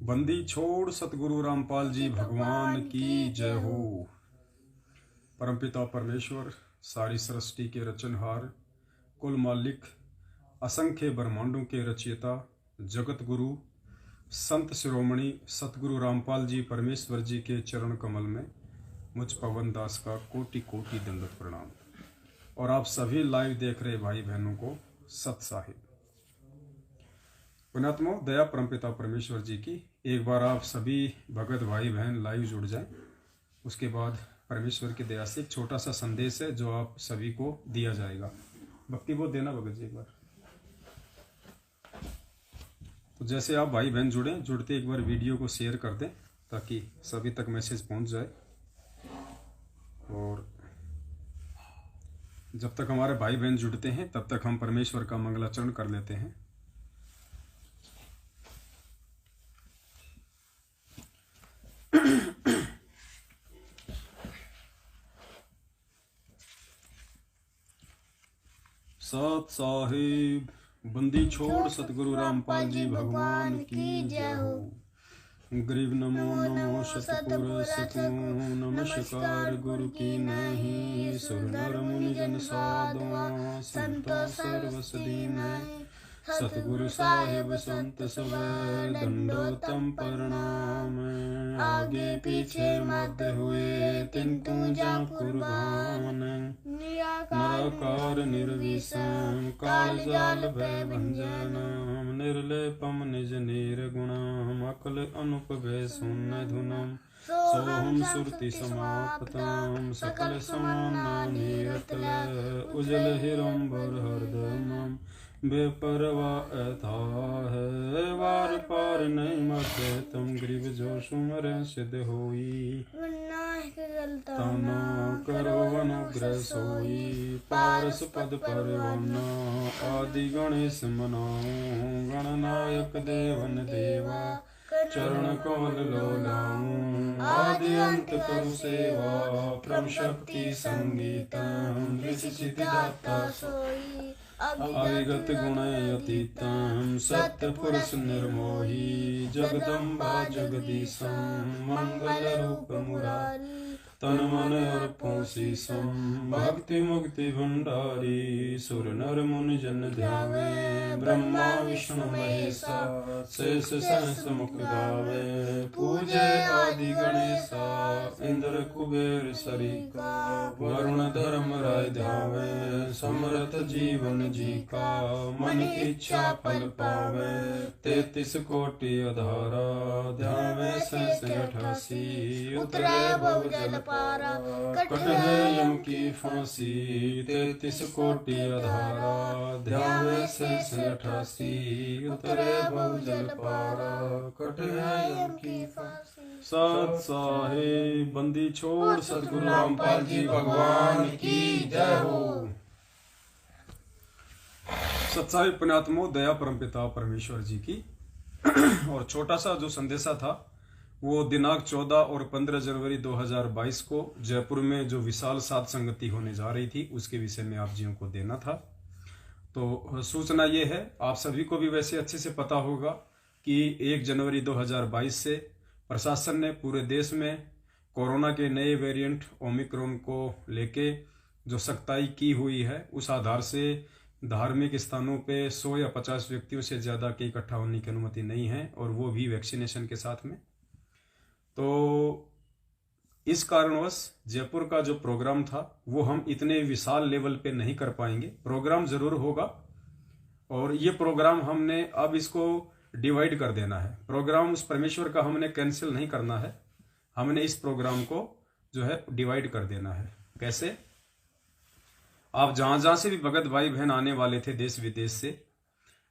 बंदी छोड़ सतगुरु रामपाल जी भगवान की जय हो। परमपिता परमेश्वर सारी सृष्टि के रचनहार, कुल मालिक, असंख्य ब्रह्मांडों के रचयिता, जगत गुरु संत शिरोमणि सतगुरु रामपाल जी परमेश्वर जी के चरण कमल में मुझ पवन दास का कोटि कोटि दंडवत प्रणाम। और आप सभी लाइव देख रहे भाई बहनों को सत साहिब। पुण्यात्मा दया परमपिता परमेश्वर जी की एक बार आप सभी भगत भाई बहन लाइव जुड़ जाएं। उसके बाद परमेश्वर की दया से एक छोटा सा संदेश है जो आप सभी को दिया जाएगा। भक्ति बोध देना भगत जी एक बार। तो जैसे आप भाई बहन जुड़ते एक बार वीडियो को शेयर कर दें ताकि सभी तक मैसेज पहुंच जाए। और जब तक हमारे भाई बहन जुड़ते हैं तब तक हम परमेश्वर का मंगलाचरण कर लेते हैं। सत साहिब बंदी छोड़ सतगुरु रामपाल जी भगवान की जय हो। गरीब नमो नमो सतगुरु सतु नमस्कार गुरु की नहीं। सुर नर मुनि जन साधुआ संत सर्वसदी में। सतगुरु साहिब संत सब दंडोतम प्रणाम। आगे पीछे मध्य हुए तिन्तु जा कुर्बान। निराकार निर्विषम काल जाल भय भंजनम। निर्लेपम निज निर्गुणम अकल अनुप भय शून्य धुनम। सोहम सुरति समाप्तम सकल समाना निरतल। उजल हिरंबर हरदमम बेपरवा अथा है। वार पार नहीं मरते तुम गरीब जो सुमर सिद्ध होई। तना करो अनुग्रह सोई। पारस पद परवाना आदि गणेश मनाऊं। गणनायक देवन देवा चरण कमल लो लाऊं। आदि अंत करु सेवा परम शक्ति संगीतम। विचित दाता सोई अविगत गुण अतीतम। सत्य पुरुष निर्मोही जगदम्बा जगदीशम। मंगल रूप मुरारी तन मन अर्पण शीशम। भक्ति मुक्ति भंडारी सुर नर मुनि जन ध्यावे। ब्रह्मा विष्णु महेशा शेष सहस मुख गावे। पूजे आदि गणेशा इंद्र कुबेर सरिका। वरुण धर्म राय ध्यावे। समरथ जीवन जी का मन की इच्छा फल पावे। 33 कोटि अधारा ध्यावे शेष 88। उतरे भव जल पारा कट है यम की फांसी। 33 कोटि अधारा ध्यावे शेष 88। उतरे भव जल पारा कट है यम की फांसी। सत साहिब बंदी छोड़ सतगुरु रामपाल जी भगवान की जय हो। सत साहिब पुण्यात्मो दया परमपिता परमेश्वर जी की। और छोटा सा जो संदेशा था वो दिनांक 14 और 15 जनवरी 2022 को जयपुर में जो विशाल साध संगति होने जा रही थी उसके विषय में आप जियों को देना था। तो सूचना ये है, आप सभी को भी वैसे अच्छे से पता होगा कि 1 जनवरी 2022 से प्रशासन ने पूरे देश में कोरोना के नए वेरिएंट ओमिक्रॉन को लेके जो सख्ताई की हुई है, उस आधार से धार्मिक स्थानों पे 100 या 50 व्यक्तियों से ज्यादा के इकट्ठा होने की अनुमति नहीं है, और वो भी वैक्सीनेशन के साथ में। तो इस कारणवश जयपुर का जो प्रोग्राम था वो हम इतने विशाल लेवल पे नहीं कर पाएंगे। प्रोग्राम जरूर होगा, और ये प्रोग्राम हमने अब इसको डिवाइड कर देना है। प्रोग्राम उस परमेश्वर का हमने कैंसिल नहीं करना है, हमने इस प्रोग्राम को जो है डिवाइड कर देना है। कैसे? आप जहां जहां से भी भगत भाई बहन आने वाले थे देश विदेश से,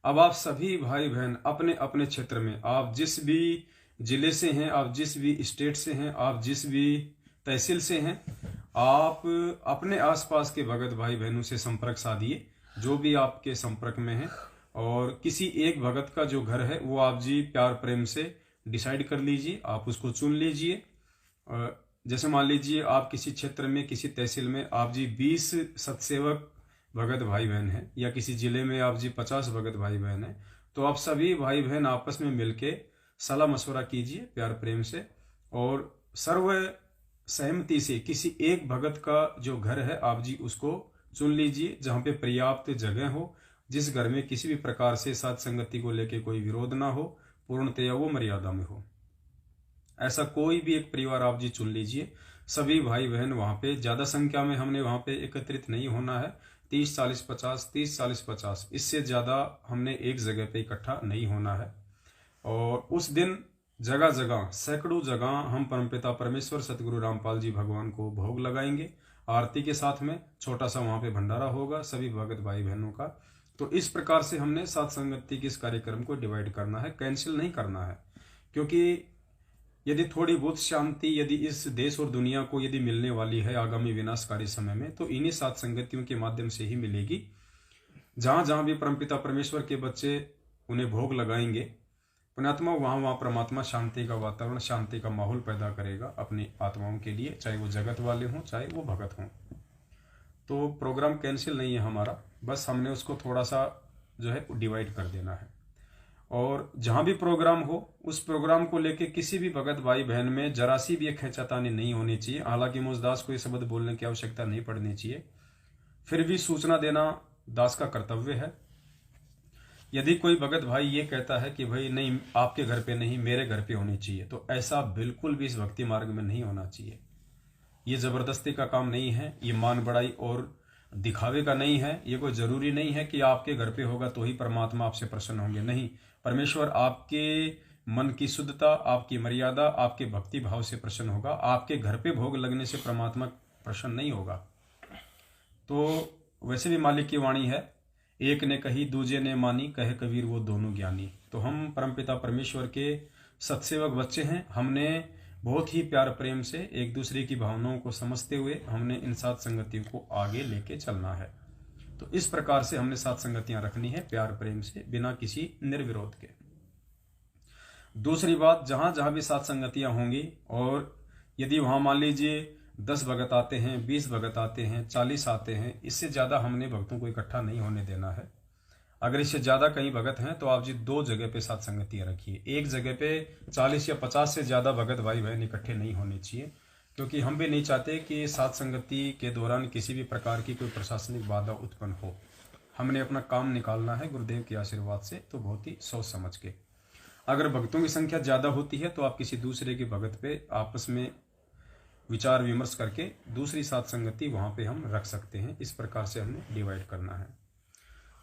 अब आप सभी भाई बहन अपने अपने क्षेत्र में, आप जिस भी जिले से हैं, आप जिस भी स्टेट से हैं, आप जिस भी तहसील से हैं, आप अपने आसपास के भगत भाई बहनों से संपर्क साधिए जो भी आपके संपर्क में हैं। और किसी एक भगत का जो घर है वो आप जी प्यार प्रेम से डिसाइड कर लीजिए, आप उसको चुन लीजिए। जैसे मान लीजिए आप किसी क्षेत्र में, किसी तहसील में आप जी 20 सतसेवक भगत भाई बहन हैं, या किसी जिले में आप जी 50 भगत भाई बहन हैं, तो आप सभी भाई बहन आपस में मिलके सलाह मशवरा कीजिए प्यार प्रेम से, और सर्व सहमति से किसी एक भगत का जो घर है आप जी उसको चुन लीजिए, जहां पे पर्याप्त जगह हो, जिस घर में किसी भी प्रकार से साथ संगति को लेकर कोई विरोध ना हो, पूर्णतया वो मर्यादा में हो। ऐसा कोई भी एक परिवार आप जी चुन लीजिए। सभी भाई बहन वहां पे ज्यादा संख्या में हमने वहां पे एकत्रित नहीं होना है। 30 40 50, 30 40 50, इससे ज्यादा हमने एक जगह पे इकट्ठा नहीं होना है। और उस दिन जगह जगह सैकड़ों जगह हम परमपिता परमेश्वर सतगुरु रामपाल जी भगवान को भोग लगाएंगे आरती के साथ में। छोटा सा वहां पे भंडारा होगा सभी भगत भाई बहनों का। तो इस प्रकार से हमने साथ संगति के इस कार्यक्रम को डिवाइड करना है, कैंसिल नहीं करना है। क्योंकि यदि थोड़ी बहुत शांति यदि इस देश और दुनिया को यदि मिलने वाली है आगामी विनाशकारी समय में, तो इन्हीं सात संगतियों के माध्यम से ही मिलेगी। जहां जहां भी परमपिता परमेश्वर के बच्चे उन्हें भोग लगाएंगे पुण्यात्मा, वहां वहां परमात्मा शांति का वातावरण, शांति का माहौल पैदा करेगा अपनी आत्माओं के लिए, चाहे वो जगत वाले हों चाहे वो भगत हों। तो प्रोग्राम कैंसिल नहीं है हमारा, बस हमने उसको थोड़ा सा जो है डिवाइड कर देना है। और जहां भी प्रोग्राम हो उस प्रोग्राम को लेके किसी भी भगत भाई बहन में जरा सी भी एक खींचातानी नहीं होनी चाहिए। हालांकि मुझ दास को ये शब्द बोलने की आवश्यकता नहीं पड़नी चाहिए, फिर भी सूचना देना दास का कर्तव्य है। यदि कोई भगत भाई ये कहता है कि भाई नहीं आपके घर पे नहीं मेरे घर पे होनी चाहिए, तो ऐसा बिल्कुल भी इस भक्ति मार्ग में नहीं होना चाहिए। ये जबरदस्ती का काम नहीं है, ये मान बढ़ाई और दिखावे का नहीं है। ये कोई जरूरी नहीं है कि आपके घर पे होगा तो ही परमात्मा आपसे प्रसन्न होंगे, नहीं। परमेश्वर आपके मन की शुद्धता, आपकी मर्यादा, आपके भक्ति भाव से प्रसन्न होगा। आपके घर पे भोग लगने से परमात्मा प्रसन्न नहीं होगा। तो वैसे भी मालिक की वाणी है, एक ने कही दूजे ने मानी, कहे कबीर वो दोनों ज्ञानी। तो हम परमपिता परमेश्वर के सत्सेवक बच्चे हैं। हमने बहुत ही प्यार प्रेम से एक दूसरे की भावनाओं को समझते हुए हमने इन सात संगतियों को आगे लेके चलना है। तो इस प्रकार से हमने सात संगतियां रखनी है प्यार प्रेम से, बिना किसी निर्विरोध के। दूसरी बात, जहां जहां भी सात संगतियां होंगी और यदि वहां मान लीजिए 10 भगत आते हैं, 20 भगत आते हैं, 40 आते हैं, इससे ज्यादा हमने भक्तों को इकट्ठा नहीं होने देना है। अगर इससे ज्यादा कई भगत हैं तो आप जी 2 जगह पे सात संगतियां रखिए। एक जगह पे 40 या 50 से ज्यादा भगत भाई बहन इकट्ठे नहीं होने चाहिए, क्योंकि हम भी नहीं चाहते कि सात संगति के दौरान किसी भी प्रकार की कोई प्रशासनिक बाधा उत्पन्न हो। हमने अपना काम निकालना है गुरुदेव के आशीर्वाद से, तो बहुत ही सोच समझ के। अगर भक्तों की संख्या ज्यादा होती है तो आप किसी दूसरे के भगत पे आपस में विचार विमर्श करके दूसरी सात संगति वहां पे हम रख सकते हैं। इस प्रकार से हमने डिवाइड करना है।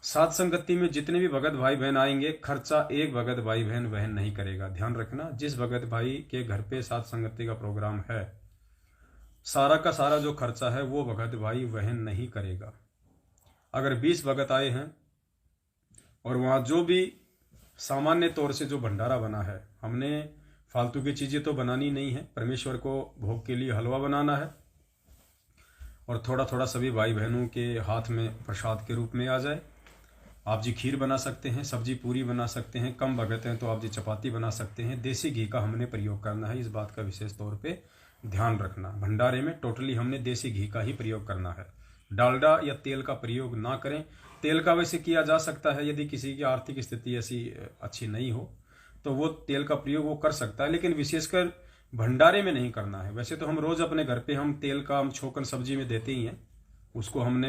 सात संगति में जितने भी भगत भाई बहन आएंगे, खर्चा एक भगत भाई बहन वहन नहीं करेगा। ध्यान रखना, जिस भगत भाई के घर पे सात संगति का प्रोग्राम है, सारा का सारा जो खर्चा है वो भगत भाई वहन नहीं करेगा। अगर 20 भगत आए हैं और वहां जो भी सामान्य तौर से जो भंडारा बना है, हमने फालतू की चीजें तो बनानी नहीं है। परमेश्वर को भोग के लिए हलवा बनाना है और थोड़ा थोड़ा सभी भाई बहनों के हाथ में प्रसाद के रूप में आ जाए। आप जी खीर बना सकते हैं, सब्जी पूरी बना सकते हैं, कम भगत हैं तो आप जी चपाती बना सकते हैं। देसी घी का हमने प्रयोग करना है, इस बात का विशेष तौर पे ध्यान रखना। भंडारे में टोटली हमने देसी घी का ही प्रयोग करना है, डालडा या तेल का प्रयोग ना करें। तेल का वैसे किया जा सकता है, यदि किसी की आर्थिक स्थिति ऐसी अच्छी नहीं हो तो वो तेल का प्रयोग वो कर सकता है, लेकिन विशेषकर भंडारे में नहीं करना है। वैसे तो हम रोज अपने घर पे हम तेल का हम छोकन सब्जी में देते ही हैं, उसको हम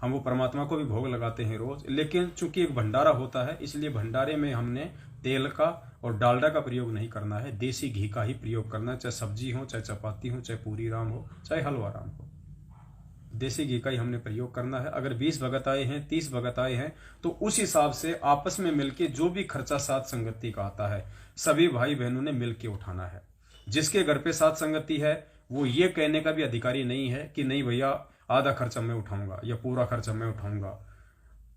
वो परमात्मा को भी भोग लगाते हैं रोज। लेकिन चूंकि एक भंडारा होता है इसलिए भंडारे में हमने तेल का और डालडा का प्रयोग नहीं करना है, देसी घी का ही प्रयोग करना है। चाहे सब्जी हो, चाहे चपाती हो, चाहे पूरी राम हो, चाहे हलवा राम हो, देसी घी का ही हमने प्रयोग करना है। अगर 20 भगत आए हैं, 30 भगत आए हैं, तो उस हिसाब से आपस में मिलके जो भी खर्चा सात संगति का आता है सभी भाई बहनों ने मिलके उठाना है। जिसके घर पे सात संगति है वो ये कहने का भी अधिकारी नहीं है कि नहीं भैया आधा खर्चा मैं उठाऊंगा या पूरा खर्चा मैं उठाऊंगा।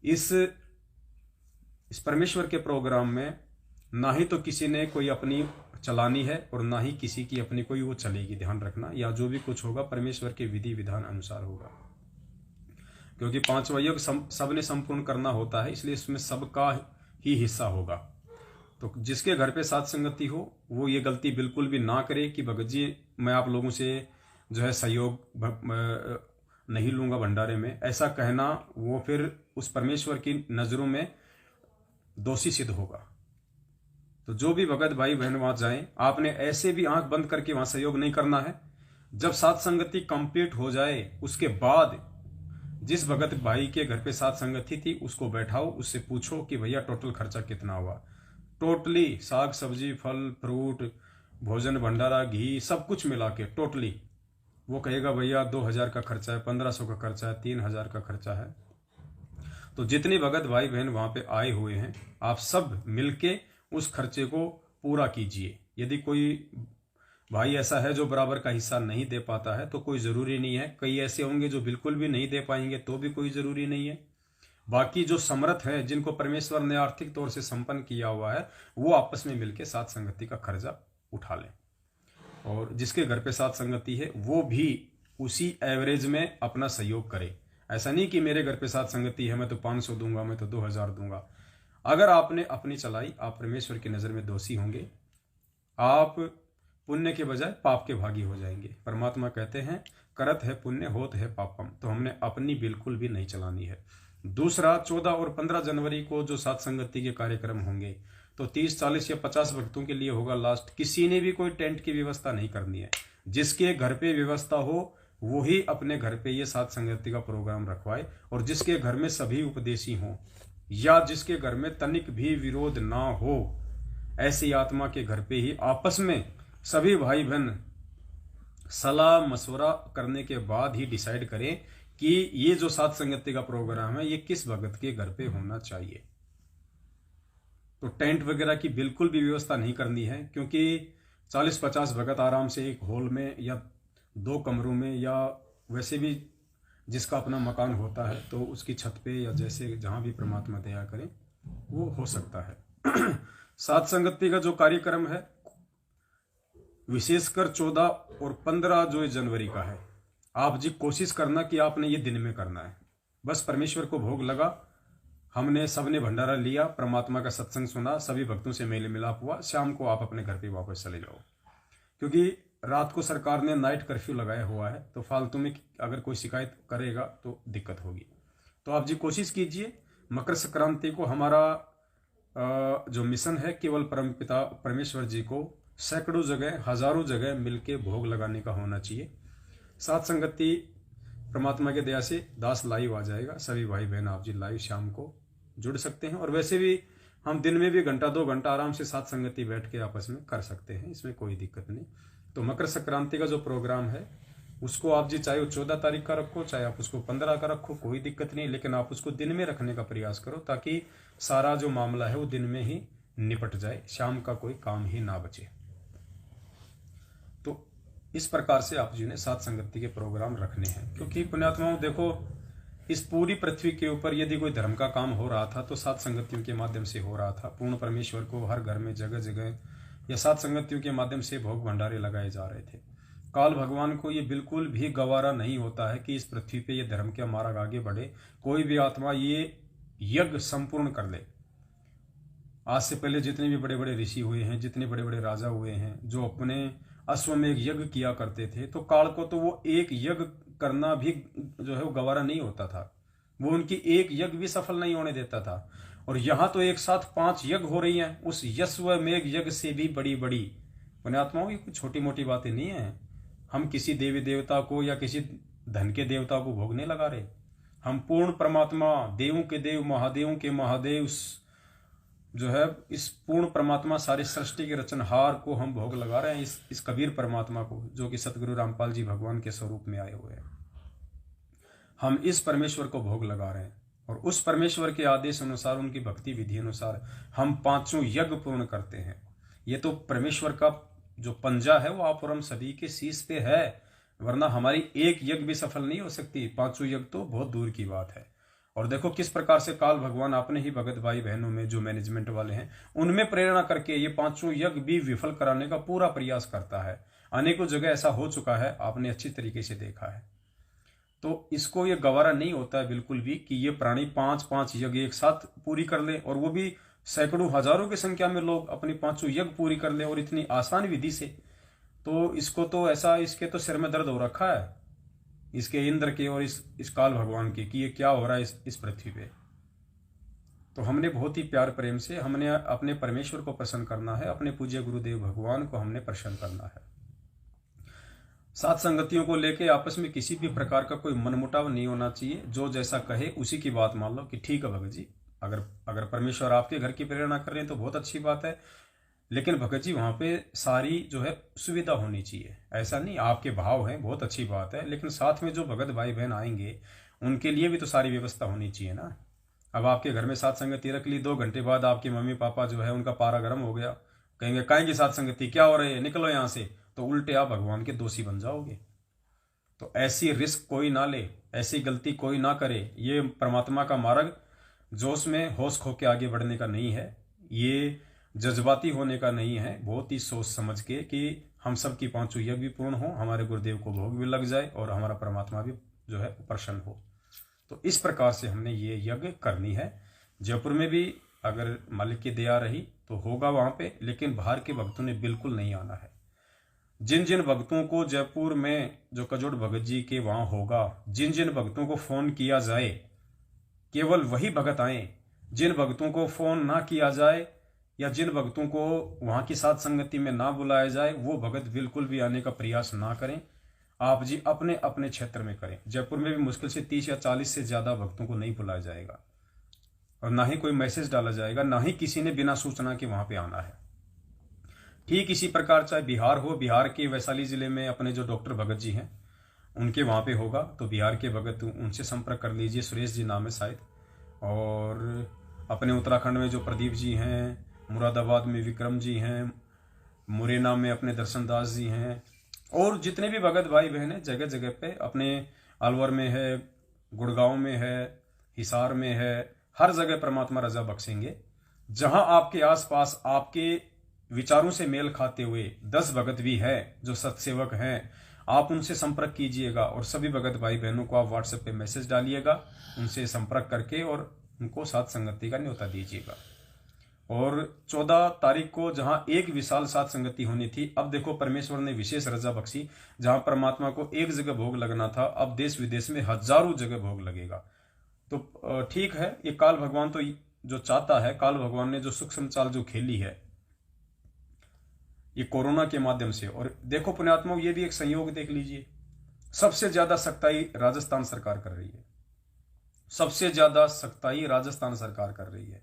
इस परमेश्वर के प्रोग्राम में ना ही तो किसी ने कोई अपनी चलानी है और ना ही किसी की अपनी कोई वो चलेगी। ध्यान रखना, या जो भी कुछ होगा परमेश्वर के विधि विधान अनुसार होगा, क्योंकि 5वां योग सबने संपूर्ण करना होता है, इसलिए इसमें सबका ही हिस्सा होगा। तो जिसके घर पे सात संगति हो वो ये गलती बिल्कुल भी ना करे कि भगत जी मैं आप लोगों से जो है सहयोग नहीं लूंगा भंडारे में। ऐसा कहना वो फिर उस परमेश्वर की नजरों में दोषी सिद्ध होगा। तो जो भी भगत भाई बहन वहां जाएं, आपने ऐसे भी आंख बंद करके वहां सहयोग नहीं करना है। जब सात संगति कंप्लीट हो जाए उसके बाद जिस भगत भाई के घर पे सात संगति थी उसको बैठाओ, उससे पूछो कि भैया टोटल खर्चा कितना हुआ। टोटली साग सब्जी फल फ्रूट भोजन भंडारा घी सब कुछ मिला के टोटली वो कहेगा भैया 2000 का खर्चा है, 1500 का खर्चा है, 3000 का खर्चा है। तो जितने भगत भाई बहन वहां पे आए हुए हैं आप सब मिलके उस खर्चे को पूरा कीजिए। यदि कोई भाई ऐसा है जो बराबर का हिस्सा नहीं दे पाता है तो कोई जरूरी नहीं है, कई ऐसे होंगे जो बिल्कुल भी नहीं दे पाएंगे तो भी कोई जरूरी नहीं है। बाकी जो समर्थ है जिनको परमेश्वर ने आर्थिक तौर से संपन्न किया हुआ है वो आपस में मिलकर सात संगति का खर्चा उठा लें, और जिसके घर पे सात संगति है वो भी उसी एवरेज में अपना सहयोग करे। ऐसा नहीं कि मेरे घर पे सात संगति है मैं तो 500 दूंगा, मैं तो 2000 दूंगा। अगर आपने अपनी चलाई आप परमेश्वर की नजर में दोषी होंगे, आप पुण्य के बजाय पाप के भागी हो जाएंगे। परमात्मा कहते हैं करत है पुण्य होत है पापम, तो हमने अपनी बिल्कुल भी नहीं चलानी है। दूसरा 14 और 15 जनवरी को जो सात संगति के कार्यक्रम होंगे तो 30 40 या 50 भक्तों के लिए होगा लास्ट। किसी ने भी कोई टेंट की व्यवस्था नहीं करनी है, जिसके घर पे व्यवस्था हो वो ही अपने घर पे ये सात संगति का प्रोग्राम रखवाए, और जिसके घर में सभी उपदेशी हों या जिसके घर में तनिक भी विरोध ना हो ऐसी आत्मा के घर पे ही आपस में सभी भाई बहन सलाह मशवरा करने के बाद ही डिसाइड करें कि ये जो सात संगति का प्रोग्राम है ये किस भगत के घर पे होना चाहिए। तो टेंट वगैरह की बिल्कुल भी व्यवस्था नहीं करनी है, क्योंकि 40-50 भगत आराम से एक हॉल में या 2 कमरों में या वैसे भी जिसका अपना मकान होता है तो उसकी छत पे या जैसे जहां भी परमात्मा दया करें वो हो सकता है। सात संगति का जो कार्यक्रम है विशेषकर 14 और 15 जो जनवरी का है, आप जी कोशिश करना कि आपने ये दिन में करना है। बस परमेश्वर को भोग लगा, हमने सबने भंडारा लिया, परमात्मा का सत्संग सुना, सभी भक्तों से मेल मिलाप हुआ, शाम को आप अपने घर पे वापस चले जाओ। क्योंकि रात को सरकार ने नाइट कर्फ्यू लगाया हुआ है तो फालतू में अगर कोई शिकायत करेगा तो दिक्कत होगी। तो आप जी कोशिश कीजिए। मकर संक्रांति को हमारा जो मिशन है केवल परमपिता परमेश्वर जी को सैकड़ों जगह हजारों जगह मिलके भोग लगाने का होना चाहिए। सात संगति परमात्मा के दया से दास लाइव आ जाएगा, सभी भाई बहन आप जी लाइव शाम को जुड़ सकते हैं, और वैसे भी हम दिन में भी घंटा 2 घंटा आराम से सात संगति बैठ के आपस में कर सकते हैं, इसमें कोई दिक्कत नहीं। तो मकर संक्रांति का जो प्रोग्राम है उसको आप जी चाहे वो 14 तारीख का रखो चाहे आप उसको 15 का रखो, कोई दिक्कत नहीं, लेकिन आप उसको दिन में रखने का प्रयास करो ताकि सारा जो मामला है वो दिन में ही निपट जाए, शाम का कोई काम ही ना बचे। तो इस प्रकार से आप जी ने सात संगति के प्रोग्राम रखने हैं, क्योंकि पुण्यात्माओं देखो इस पूरी पृथ्वी के ऊपर यदि कोई धर्म का काम हो रहा था तो सात संगतियों के माध्यम से हो रहा था। पूर्ण परमेश्वर को हर घर में जगह जगह या सात संगतियों के माध्यम से भोग भंडारे लगाए जा रहे थे। काल भगवान को ये बिल्कुल भी गवारा नहीं होता है कि इस पृथ्वी पे ये धर्म का मार्ग आगे बढ़े, कोई भी आत्मा ये यज्ञ संपूर्ण कर ले। आज से पहले जितने भी बड़े बड़े ऋषि हुए हैं, जितने बड़े बड़े राजा हुए हैं जो अपने अश्वमेध यज्ञ किया करते थे, तो काल को तो वो एक यज्ञ करना भी जो है वो गवारा नहीं होता था, वो उनकी एक यज्ञ भी सफल नहीं होने देता था। और यहां तो एक साथ 5 यज्ञ हो रही हैं, उस यश्वमेघ यज्ञ से भी बड़ी बड़ी पुण्यात्माओं की कुछ छोटी मोटी बातें नहीं है। हम किसी देवी देवता को या किसी धन के देवता को भोग नहीं लगा रहे, हम पूर्ण परमात्मा देवों के देव महादेवों के महादेव जो है इस पूर्ण परमात्मा सारी सृष्टि के रचनहार को हम भोग लगा रहे हैं, इस कबीर परमात्मा को जो कि सतगुरु रामपाल जी भगवान के स्वरूप में आए हुए हैं। हम इस परमेश्वर को भोग लगा रहे हैं और उस परमेश्वर के आदेश अनुसार उनकी भक्ति विधि अनुसार हम 5 यज्ञ पूर्ण करते हैं। ये तो परमेश्वर का जो पंजा है वो आप और हम सभी के शीश पे है, वरना हमारी एक यज्ञ भी सफल नहीं हो सकती, 5 यज्ञ तो बहुत दूर की बात है। और देखो किस प्रकार से काल भगवान अपने ही भगत भाई बहनों में जो मैनेजमेंट वाले हैं उनमें प्रेरणा करके ये 5 यज्ञ भी विफल कराने का पूरा प्रयास करता है। अनेकों जगह ऐसा हो चुका है, आपने अच्छी तरीके से देखा है। तो इसको ये गवारा नहीं होता है बिल्कुल भी कि ये प्राणी 5 यज्ञ एक साथ पूरी कर ले, और वो भी सैकड़ों हजारों की संख्या में लोग अपनी 5 यज्ञ पूरी कर ले और इतनी आसान विधि से। तो इसको तो ऐसा इसके तो सिर में दर्द हो रखा है, इसके इंद्र के और इस काल भगवान के, कि ये क्या हो रहा है इस पृथ्वी पे। तो हमने बहुत ही प्यार प्रेम से हमने अपने परमेश्वर को प्रसन्न करना है, अपने पूज्य गुरुदेव भगवान को हमने प्रसन्न करना है। साथ संगतियों को लेके आपस में किसी भी प्रकार का कोई मनमुटाव नहीं होना चाहिए। जो जैसा कहे उसी की बात मान लो कि ठीक है भगत जी, अगर परमेश्वर आपके घर की प्रेरणा कर रहे हैं तो बहुत अच्छी बात है, लेकिन भगत जी वहां पे सारी जो है सुविधा होनी चाहिए। ऐसा नहीं, आपके भाव हैं बहुत अच्छी बात है, लेकिन साथ में जो भगत भाई बहन आएंगे उनके लिए भी तो सारी व्यवस्था होनी चाहिए ना। अब आपके घर में साथ संगति रख ली, 2 घंटे बाद आपके मम्मी पापा जो है उनका पारा गर्म हो गया, कहेंगे काहे की साथ संगति, क्या हो रही है, निकलो यहां से, तो उल्टे आप भगवान के दोषी बन जाओगे। तो ऐसी रिस्क कोई ना ले, ऐसी गलती कोई ना करे। ये परमात्मा का मार्ग जोश में होश खो के आगे बढ़ने का नहीं है, ये जज्बाती होने का नहीं है। बहुत ही सोच समझ के कि हम सब की 5 यज्ञ भी पूर्ण हो, हमारे गुरुदेव को भोग भी लग जाए और हमारा परमात्मा भी जो है प्रसन्न हो। तो इस प्रकार से हमने ये यज्ञ करनी है। जयपुर में भी अगर मालिक की दया रही तो होगा वहां पे, लेकिन बाहर के भक्तों ने बिल्कुल नहीं आना है। जिन जिन भक्तों को जयपुर में जो कजोड़ भगत जी के वहां होगा, जिन जिन भक्तों को फोन किया जाए केवल वही भगत आए। जिन भक्तों को फोन ना किया जाए या जिन भक्तों को वहां की साथ संगति में ना बुलाया जाए वो भगत बिल्कुल भी आने का प्रयास ना करें। आप जी अपने अपने क्षेत्र में करें। जयपुर में भी मुश्किल से 30 या 40 से ज्यादा भक्तों को नहीं बुलाया जाएगा और ना ही कोई मैसेज डाला जाएगा, ना ही किसी ने बिना सूचना के वहां पे आना है। ठीक इसी प्रकार चाहे बिहार हो, बिहार के वैशाली जिले में अपने जो डॉक्टर भगत जी हैं उनके वहां पे होगा, तो बिहार के भगत उनसे संपर्क कर लीजिए, सुरेश जी नाम है शायद। और अपने उत्तराखंड में जो प्रदीप जी हैं, मुरादाबाद में विक्रम जी हैं, मुरैना में अपने दर्शन दास जी हैं, और जितने भी भगत भाई बहन हैं जगह जगह पे, अपने अलवर में है, गुड़गांव में है, हिसार में है, हर जगह परमात्मा रजा बख्शेंगे। जहां आपके आसपास आपके विचारों से मेल खाते हुए 10 भगत भी है जो सत्सेवक हैं, आप उनसे संपर्क कीजिएगा और सभी भगत भाई बहनों को आप व्हाट्सएप पे मैसेज डालिएगा, उनसे संपर्क करके और उनको साथ संगति का न्योता दीजिएगा। और 14 तारीख को जहां एक विशाल साथ संगति होनी थी, अब देखो परमेश्वर ने विशेष रजा बख्शी। जहां परमात्मा को एक जगह भोग लगना था, अब देश विदेश में हजारों जगह भोग लगेगा। तो ठीक है, ये काल भगवान तो जो चाहता है, काल भगवान ने जो सूक्ष्म चाल जो खेली है ये कोरोना के माध्यम से। और देखो पुण्यात्माओं, ये भी एक संयोग देख लीजिए, सबसे ज्यादा सख्ताई राजस्थान सरकार कर रही है। सबसे ज्यादा सख्ताई राजस्थान सरकार कर रही है।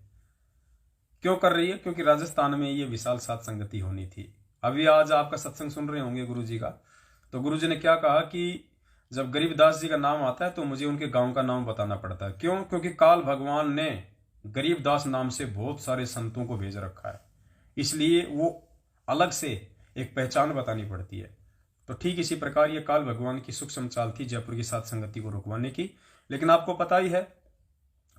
क्यों कर रही है? क्योंकि राजस्थान में ये विशाल साथ संगति होनी थी। अभी आज आपका सत्संग सुन रहे होंगे गुरु जी का, तो गुरु जी ने क्या कहा कि जब गरीबदास जी का नाम आता है तो मुझे उनके गांव का नाम बताना पड़ता है। क्यों? क्योंकि काल भगवान ने गरीबदास नाम से बहुत सारे संतों को भेज रखा है, इसलिए वो अलग से एक पहचान बतानी पड़ती है। तो ठीक इसी प्रकार ये काल भगवान की सूक्ष्म चाल थी जयपुर की साथ संगति को रुकवाने की। लेकिन आपको पता ही है,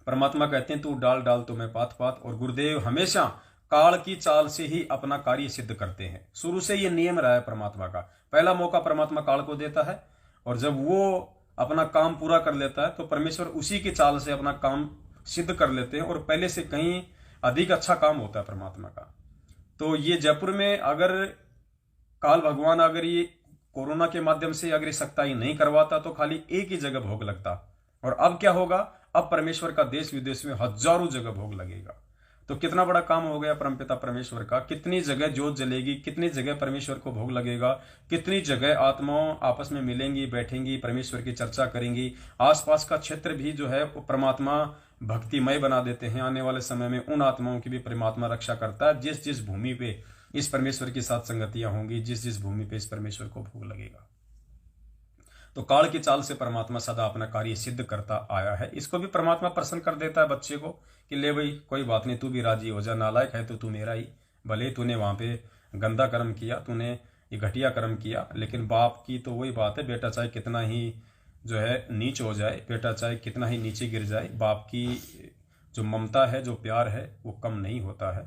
परमात्मा कहते हैं तू डाल डाल तो मैं पात पात, और गुरुदेव हमेशा काल की चाल से ही अपना कार्य सिद्ध करते हैं। शुरू से ये नियम रहा है परमात्मा का। पहला मौका परमात्मा काल को देता है और जब वो अपना काम पूरा कर लेता है तो परमेश्वर उसी की चाल से अपना काम सिद्ध कर लेते हैं, और पहले से कहीं अधिक अच्छा काम होता है परमात्मा का। तो ये जयपुर में अगर काल भगवान अगर ये कोरोना के माध्यम से अगर ये सख्ताई नहीं करवाता तो खाली एक ही जगह भोग लगता, और अब क्या होगा, अब परमेश्वर का देश विदेश में हजारों जगह भोग लगेगा। तो कितना बड़ा काम हो गया परमपिता परमेश्वर का। कितनी जगह ज्योत जलेगी, कितनी जगह परमेश्वर को भोग लगेगा, कितनी जगह आत्माओं आपस में मिलेंगी, बैठेंगी, परमेश्वर की चर्चा करेंगी। आसपास का क्षेत्र भी जो है वो परमात्मा भक्तिमय बना देते हैं। आने वाले समय में उन आत्माओं की भी परमात्मा रक्षा करता है जिस जिस भूमि पे इस परमेश्वर की साथ संगतियां होंगी, जिस जिस भूमि पे इस परमेश्वर को भोग लगेगा। तो काल की चाल से परमात्मा सदा अपना कार्य सिद्ध करता आया है। इसको भी परमात्मा प्रसन्न कर देता है बच्चे को कि ले भाई कोई बात नहीं, तू भी राजी हो जा, नालायक है तो तू मेरा ही, भले तूने वहां पे गंदा कर्म किया, तूने ये घटिया कर्म किया, लेकिन बाप की तो वही बात है, बेटा चाहे कितना ही जो है नीच हो जाए, बेटा चाहे कितना ही नीचे गिर जाए, बाप की जो ममता है, जो प्यार है, वो कम नहीं होता है।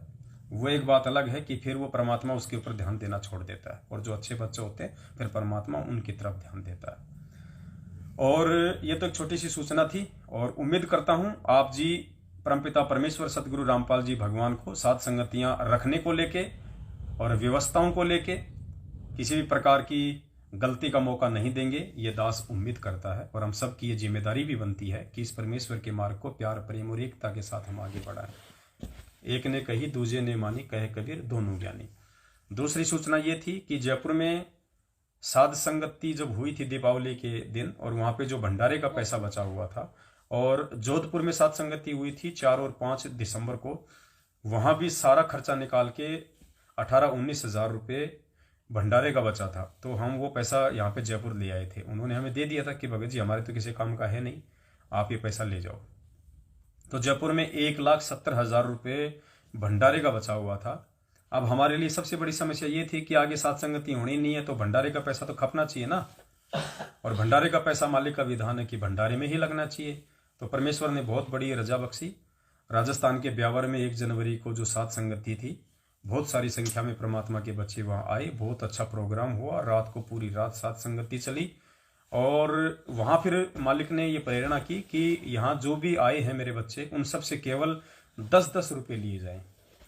वो एक बात अलग है कि फिर वो परमात्मा उसके ऊपर ध्यान देना छोड़ देता है, और जो अच्छे बच्चे होते हैं फिर परमात्मा उनकी तरफ ध्यान देता है। और ये तो एक छोटी सी सूचना थी, और उम्मीद करता हूं आप जी परमपिता परमेश्वर सदगुरु रामपाल जी भगवान को साथ संगतियां रखने को लेके और व्यवस्थाओं को लेके किसी भी प्रकार की गलती का मौका नहीं देंगे, ये दास उम्मीद करता है। और हम सब की ये जिम्मेदारी भी बनती है कि इस परमेश्वर के मार्ग को प्यार प्रेम और एकता के साथ हम आगे बढ़ाएं। एक ने कही दूजे ने मानी, कहे कबीर दोनों ज्ञानी। दूसरी सूचना ये थी कि जयपुर में साध संगति जब हुई थी दीपावली के दिन, और वहां पे जो भंडारे का पैसा बचा हुआ था, और जोधपुर में साध संगति हुई थी 4 और 5 दिसंबर को, वहां भी सारा खर्चा निकाल के 18-19 हजार रुपये भंडारे का बचा था। तो हम वो पैसा यहाँ पे जयपुर ले आए थे। उन्होंने हमें दे दिया था कि भगत जी हमारे तो किसी काम का है नहीं, आप ये पैसा ले जाओ। तो जयपुर में 1,70,000 रुपये भंडारे का बचा हुआ था। अब हमारे लिए सबसे बड़ी समस्या ये थी कि आगे साथ संगति होनी नहीं है, तो भंडारे का पैसा तो खपना चाहिए ना, और भंडारे का पैसा मालिक का विधान है कि भंडारे में ही लगना चाहिए। तो परमेश्वर ने बहुत बड़ी रजा बख्शी। राजस्थान के ब्यावर में 1 जनवरी को जो सात संगति थी, बहुत सारी संख्या में परमात्मा के बच्चे वहां आए, बहुत अच्छा प्रोग्राम हुआ, रात को पूरी रात सात संगति चली। और वहां फिर मालिक ने ये प्रेरणा की कि यहाँ जो भी आए हैं मेरे बच्चे, उन सब से केवल 10-10 रुपये लिए जाए,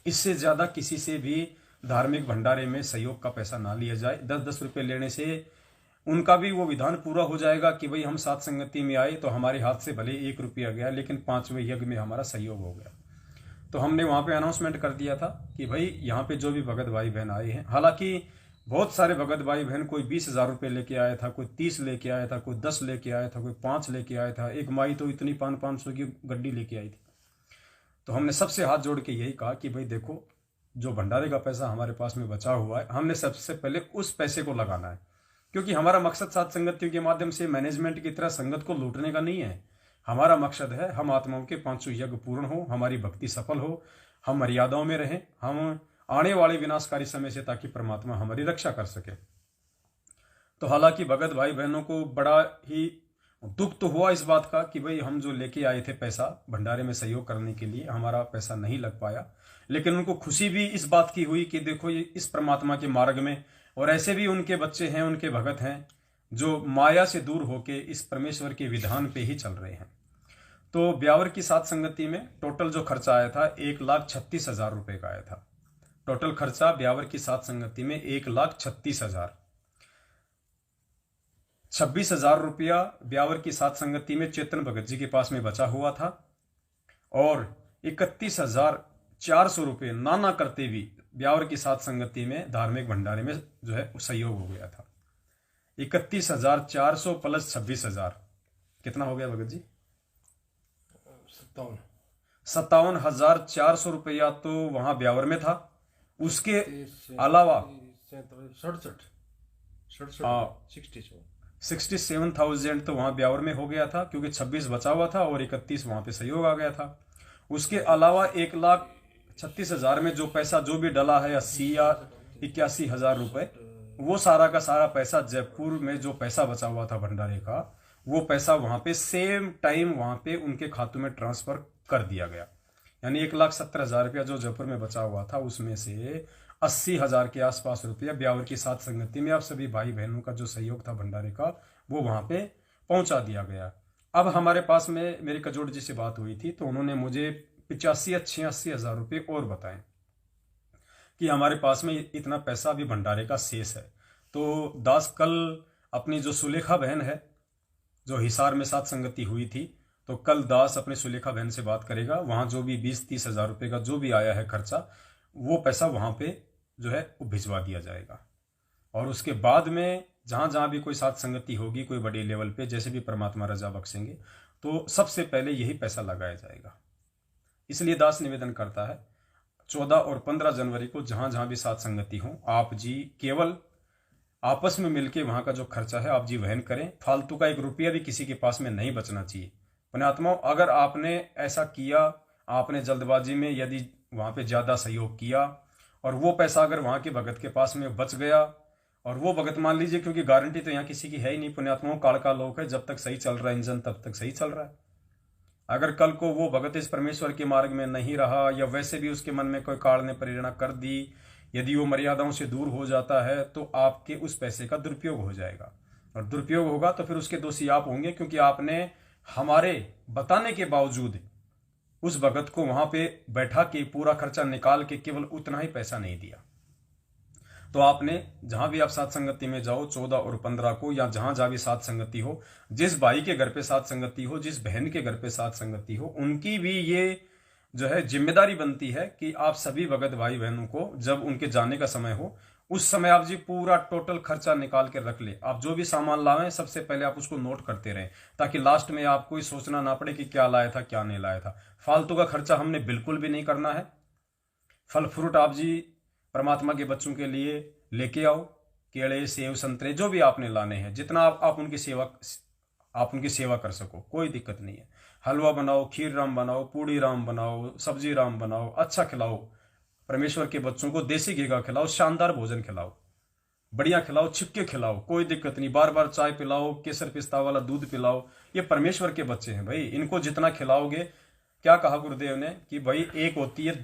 इससे ज्यादा किसी से भी धार्मिक भंडारे में सहयोग का पैसा ना लिया जाए। 10-10 रुपये लेने से उनका भी वो विधान पूरा हो जाएगा कि भाई हम सात संगति में आए तो हमारे हाथ से भले 1 रुपया गया, लेकिन 5वें यज्ञ में हमारा सहयोग हो गया। तो हमने वहां पे अनाउंसमेंट कर दिया था कि भाई यहाँ पे जो भी भगत भाई बहन आए हैं, हालांकि बहुत सारे भगत भाई बहन, कोई 20,000 रुपये लेके आया था, कोई 30 लेके आया था, कोई 10 लेके आया था, कोई 5 लेके आया था। एक माई तो इतनी 500 की गड्डी लेके आई थी। तो हमने सबसे हाथ जोड़ के यही कहा कि भाई देखो, जो भंडारे का पैसा हमारे पास में बचा हुआ है, हमने सबसे पहले उस पैसे को लगाना है, क्योंकि हमारा मकसद सात संगतियों के माध्यम से मैनेजमेंट की तरह संगत को लूटने का नहीं है। हमारा मकसद है हम आत्माओं के 500 यज्ञ पूर्ण हो, हमारी भक्ति सफल हो, हम मर्यादाओं में रहें, हम आने वाले विनाशकारी समय से, ताकि परमात्मा हमारी रक्षा कर सके। तो हालांकि भगत भाई बहनों को बड़ा ही दुख तो हुआ इस बात का कि भाई हम जो लेके आए थे पैसा भंडारे में सहयोग करने के लिए, हमारा पैसा नहीं लग पाया। लेकिन उनको खुशी भी इस बात की हुई कि देखो ये इस परमात्मा के मार्ग में, और ऐसे भी उनके बच्चे हैं, उनके भगत हैं जो माया से दूर होके इस परमेश्वर के विधान पे ही चल रहे हैं। तो ब्यावर की सात संगति में टोटल जो खर्चा आया था 1,36,000 रुपये का आया था। टोटल खर्चा ब्यावर की सात संगति में 1,36,000। 26,000 रुपया ब्यावर की सात संगति में चेतन भगत जी के पास में बचा हुआ था, और 31,400 रुपये नाना करते भी ब्यावर की सात संगति में धार्मिक भंडारे में जो है सहयोग हो गया था। 31,400 प्लस 26,000 कितना हो गया भगत जी? 57,400 रुपया तो वहां ब्यावर में था। उसके अलावा 67,000 तो वहां ब्यावर में हो गया था, क्योंकि 26 बचा हुआ था और 31 वहां पे सहयोग आ गया था। उसके अलावा 1,36,000 में जो पैसा जो भी डला है 80 या 81,000 रुपए, वो सारा का सारा पैसा जयपुर में जो पैसा बचा हुआ था भंडारे का, वो पैसा वहां पे सेम टाइम वहां पे उनके खातों में ट्रांसफर कर दिया गया। यानी 1,70,000 रुपया जो जयपुर में बचा हुआ था, उसमें से 80,000 के आसपास रुपया ब्यावर की सात संगति में आप सभी भाई बहनों का जो सहयोग था भंडारे का, वो वहां पे पहुंचा दिया गया। अब हमारे पास में मेरे कजोड़ जी से बात हुई थी, तो उन्होंने मुझे 85-86,000 रुपये और बताए कि हमारे पास में इतना पैसा अभी भंडारे का शेष है। तो दास कल अपनी जो सुलेखा बहन है, जो हिसार में सात संगति हुई थी, तो कल दास अपने सुलेखा बहन से बात करेगा। वहां जो भी 20-30,000 रुपये का जो भी आया है खर्चा, वो पैसा वहां पे जो है वो भिजवा दिया जाएगा। और उसके बाद में जहां जहां भी कोई सात संगति होगी कोई बड़े लेवल पे, जैसे भी परमात्मा रजा बख्शेंगे, तो सबसे पहले यही पैसा लगाया जाएगा। इसलिए दास निवेदन करता है 14 और 15 जनवरी को जहां जहां भी सात संगति हो, आप जी केवल आपस में मिलकर वहां का जो खर्चा है आप जी वहन करें। फालतू का 1 रुपया भी किसी के पास में नहीं बचना चाहिए। पुण्यात्माओं, अगर आपने ऐसा किया, आपने जल्दबाजी में यदि वहां पे ज्यादा सहयोग किया और वो पैसा अगर वहां के भगत के पास में बच गया, और वो भगत मान लीजिए, क्योंकि गारंटी तो यहाँ किसी की है ही नहीं पुण्यात्माओं, काल का लोक है, जब तक सही चल रहा है इंजन तब तक सही चल रहा है। अगर कल को वो भगत इस परमेश्वर के मार्ग में नहीं रहा, या वैसे भी उसके मन में कोई काल ने प्रेरणा कर दी, यदि वो मर्यादाओं से दूर हो जाता है, तो आपके उस पैसे का दुरुपयोग हो जाएगा। और दुरुपयोग होगा तो फिर उसके दोषी आप होंगे, क्योंकि आपने हमारे बताने के बावजूद उस भगत को वहां पे बैठा के पूरा खर्चा निकाल के केवल उतना ही पैसा नहीं दिया। तो आपने जहां भी आप साथ संगति में जाओ 14 और 15 को, या जहां जहां भी साथ संगति हो, जिस भाई के घर पे साथ संगति हो, जिस बहन के घर पे साथ संगति हो, उनकी भी ये जो है जिम्मेदारी बनती है कि आप सभी भगत भाई बहनों को जब उनके जाने का समय हो, उस समय आप जी पूरा टोटल खर्चा निकाल के रख ले। आप जो भी सामान लावें सबसे पहले आप उसको नोट करते रहें, ताकि लास्ट में आपको सोचना ना पड़े कि क्या लाया था क्या नहीं लाया था। फालतू का खर्चा हमने बिल्कुल भी नहीं करना है। फल फ्रूट आप जी परमात्मा के बच्चों के लिए लेके आओ, केले सेब संतरे जो भी आपने लाने हैं, जितना आप उनकी सेवा कर सको, कोई दिक्कत नहीं है। हलवा बनाओ, खीर राम बनाओ, पूड़ी राम बनाओ, सब्जी राम बनाओ, अच्छा खिलाओ परमेश्वर के बच्चों को, देसी घी का खिलाओ, शानदार भोजन खिलाओ, बढ़िया खिलाओ, छिपके खिलाओ, कोई दिक्कत नहीं। बार बार चाय पिलाओ, केसर पिस्ता वाला दूध पिलाओ। ये परमेश्वर के बच्चे हैं भाई, इनको जितना खिलाओगे। क्या कहा गुरुदेव ने कि भाई एक होती है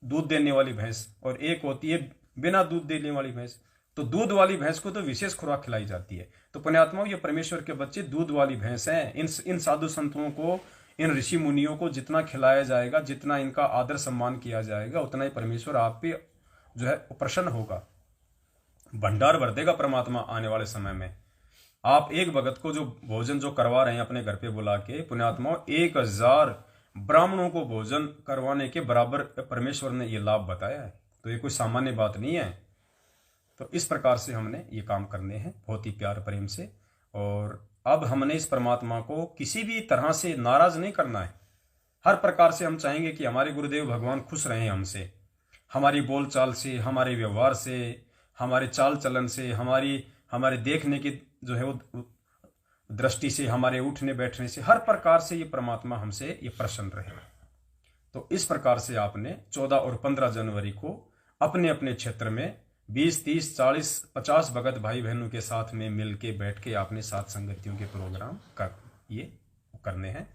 दूध देने वाली भैंस और एक होती है बिना दूध देने वाली भैंस। तो दूध वाली भैंस को तो विशेष खुराक खिलाई जाती है। तो पुण्यात्माओं, ये परमेश्वर के बच्चे दूध वाली भैंस हैं। इन साधु संतों को, इन ऋषि मुनियों को जितना खिलाया जाएगा, जितना इनका आदर सम्मान किया जाएगा, उतना ही परमेश्वर आप पे जो है प्रसन्न होगा, भंडार भर देगा परमात्मा आने वाले समय में। आप एक भगत को जो भोजन जो करवा रहे हैं अपने घर पे बुला के, पुण्यात्माओं 1000 ब्राह्मणों को भोजन करवाने के बराबर परमेश्वर ने ये लाभ बताया है। तो ये कोई सामान्य बात नहीं है। तो इस प्रकार से हमने ये काम करने हैं बहुत ही प्यार प्रेम से। और अब हमने इस परमात्मा को किसी भी तरह से नाराज नहीं करना है। हर प्रकार से हम चाहेंगे कि हमारे गुरुदेव भगवान खुश रहें हमसे, हमारी बोलचाल से, हमारे व्यवहार से, हमारे चाल चलन से, हमारे देखने की जो है वो दृष्टि से, हमारे उठने बैठने से, हर प्रकार से ये परमात्मा हमसे ये प्रसन्न रहे। तो इस प्रकार से आपने 14 और 15 जनवरी को अपने अपने क्षेत्र में 20, 30, 40, 50 भगत भाई बहनों के साथ में मिलके बैठ के आपने सात संगतियों के प्रोग्राम करने हैं।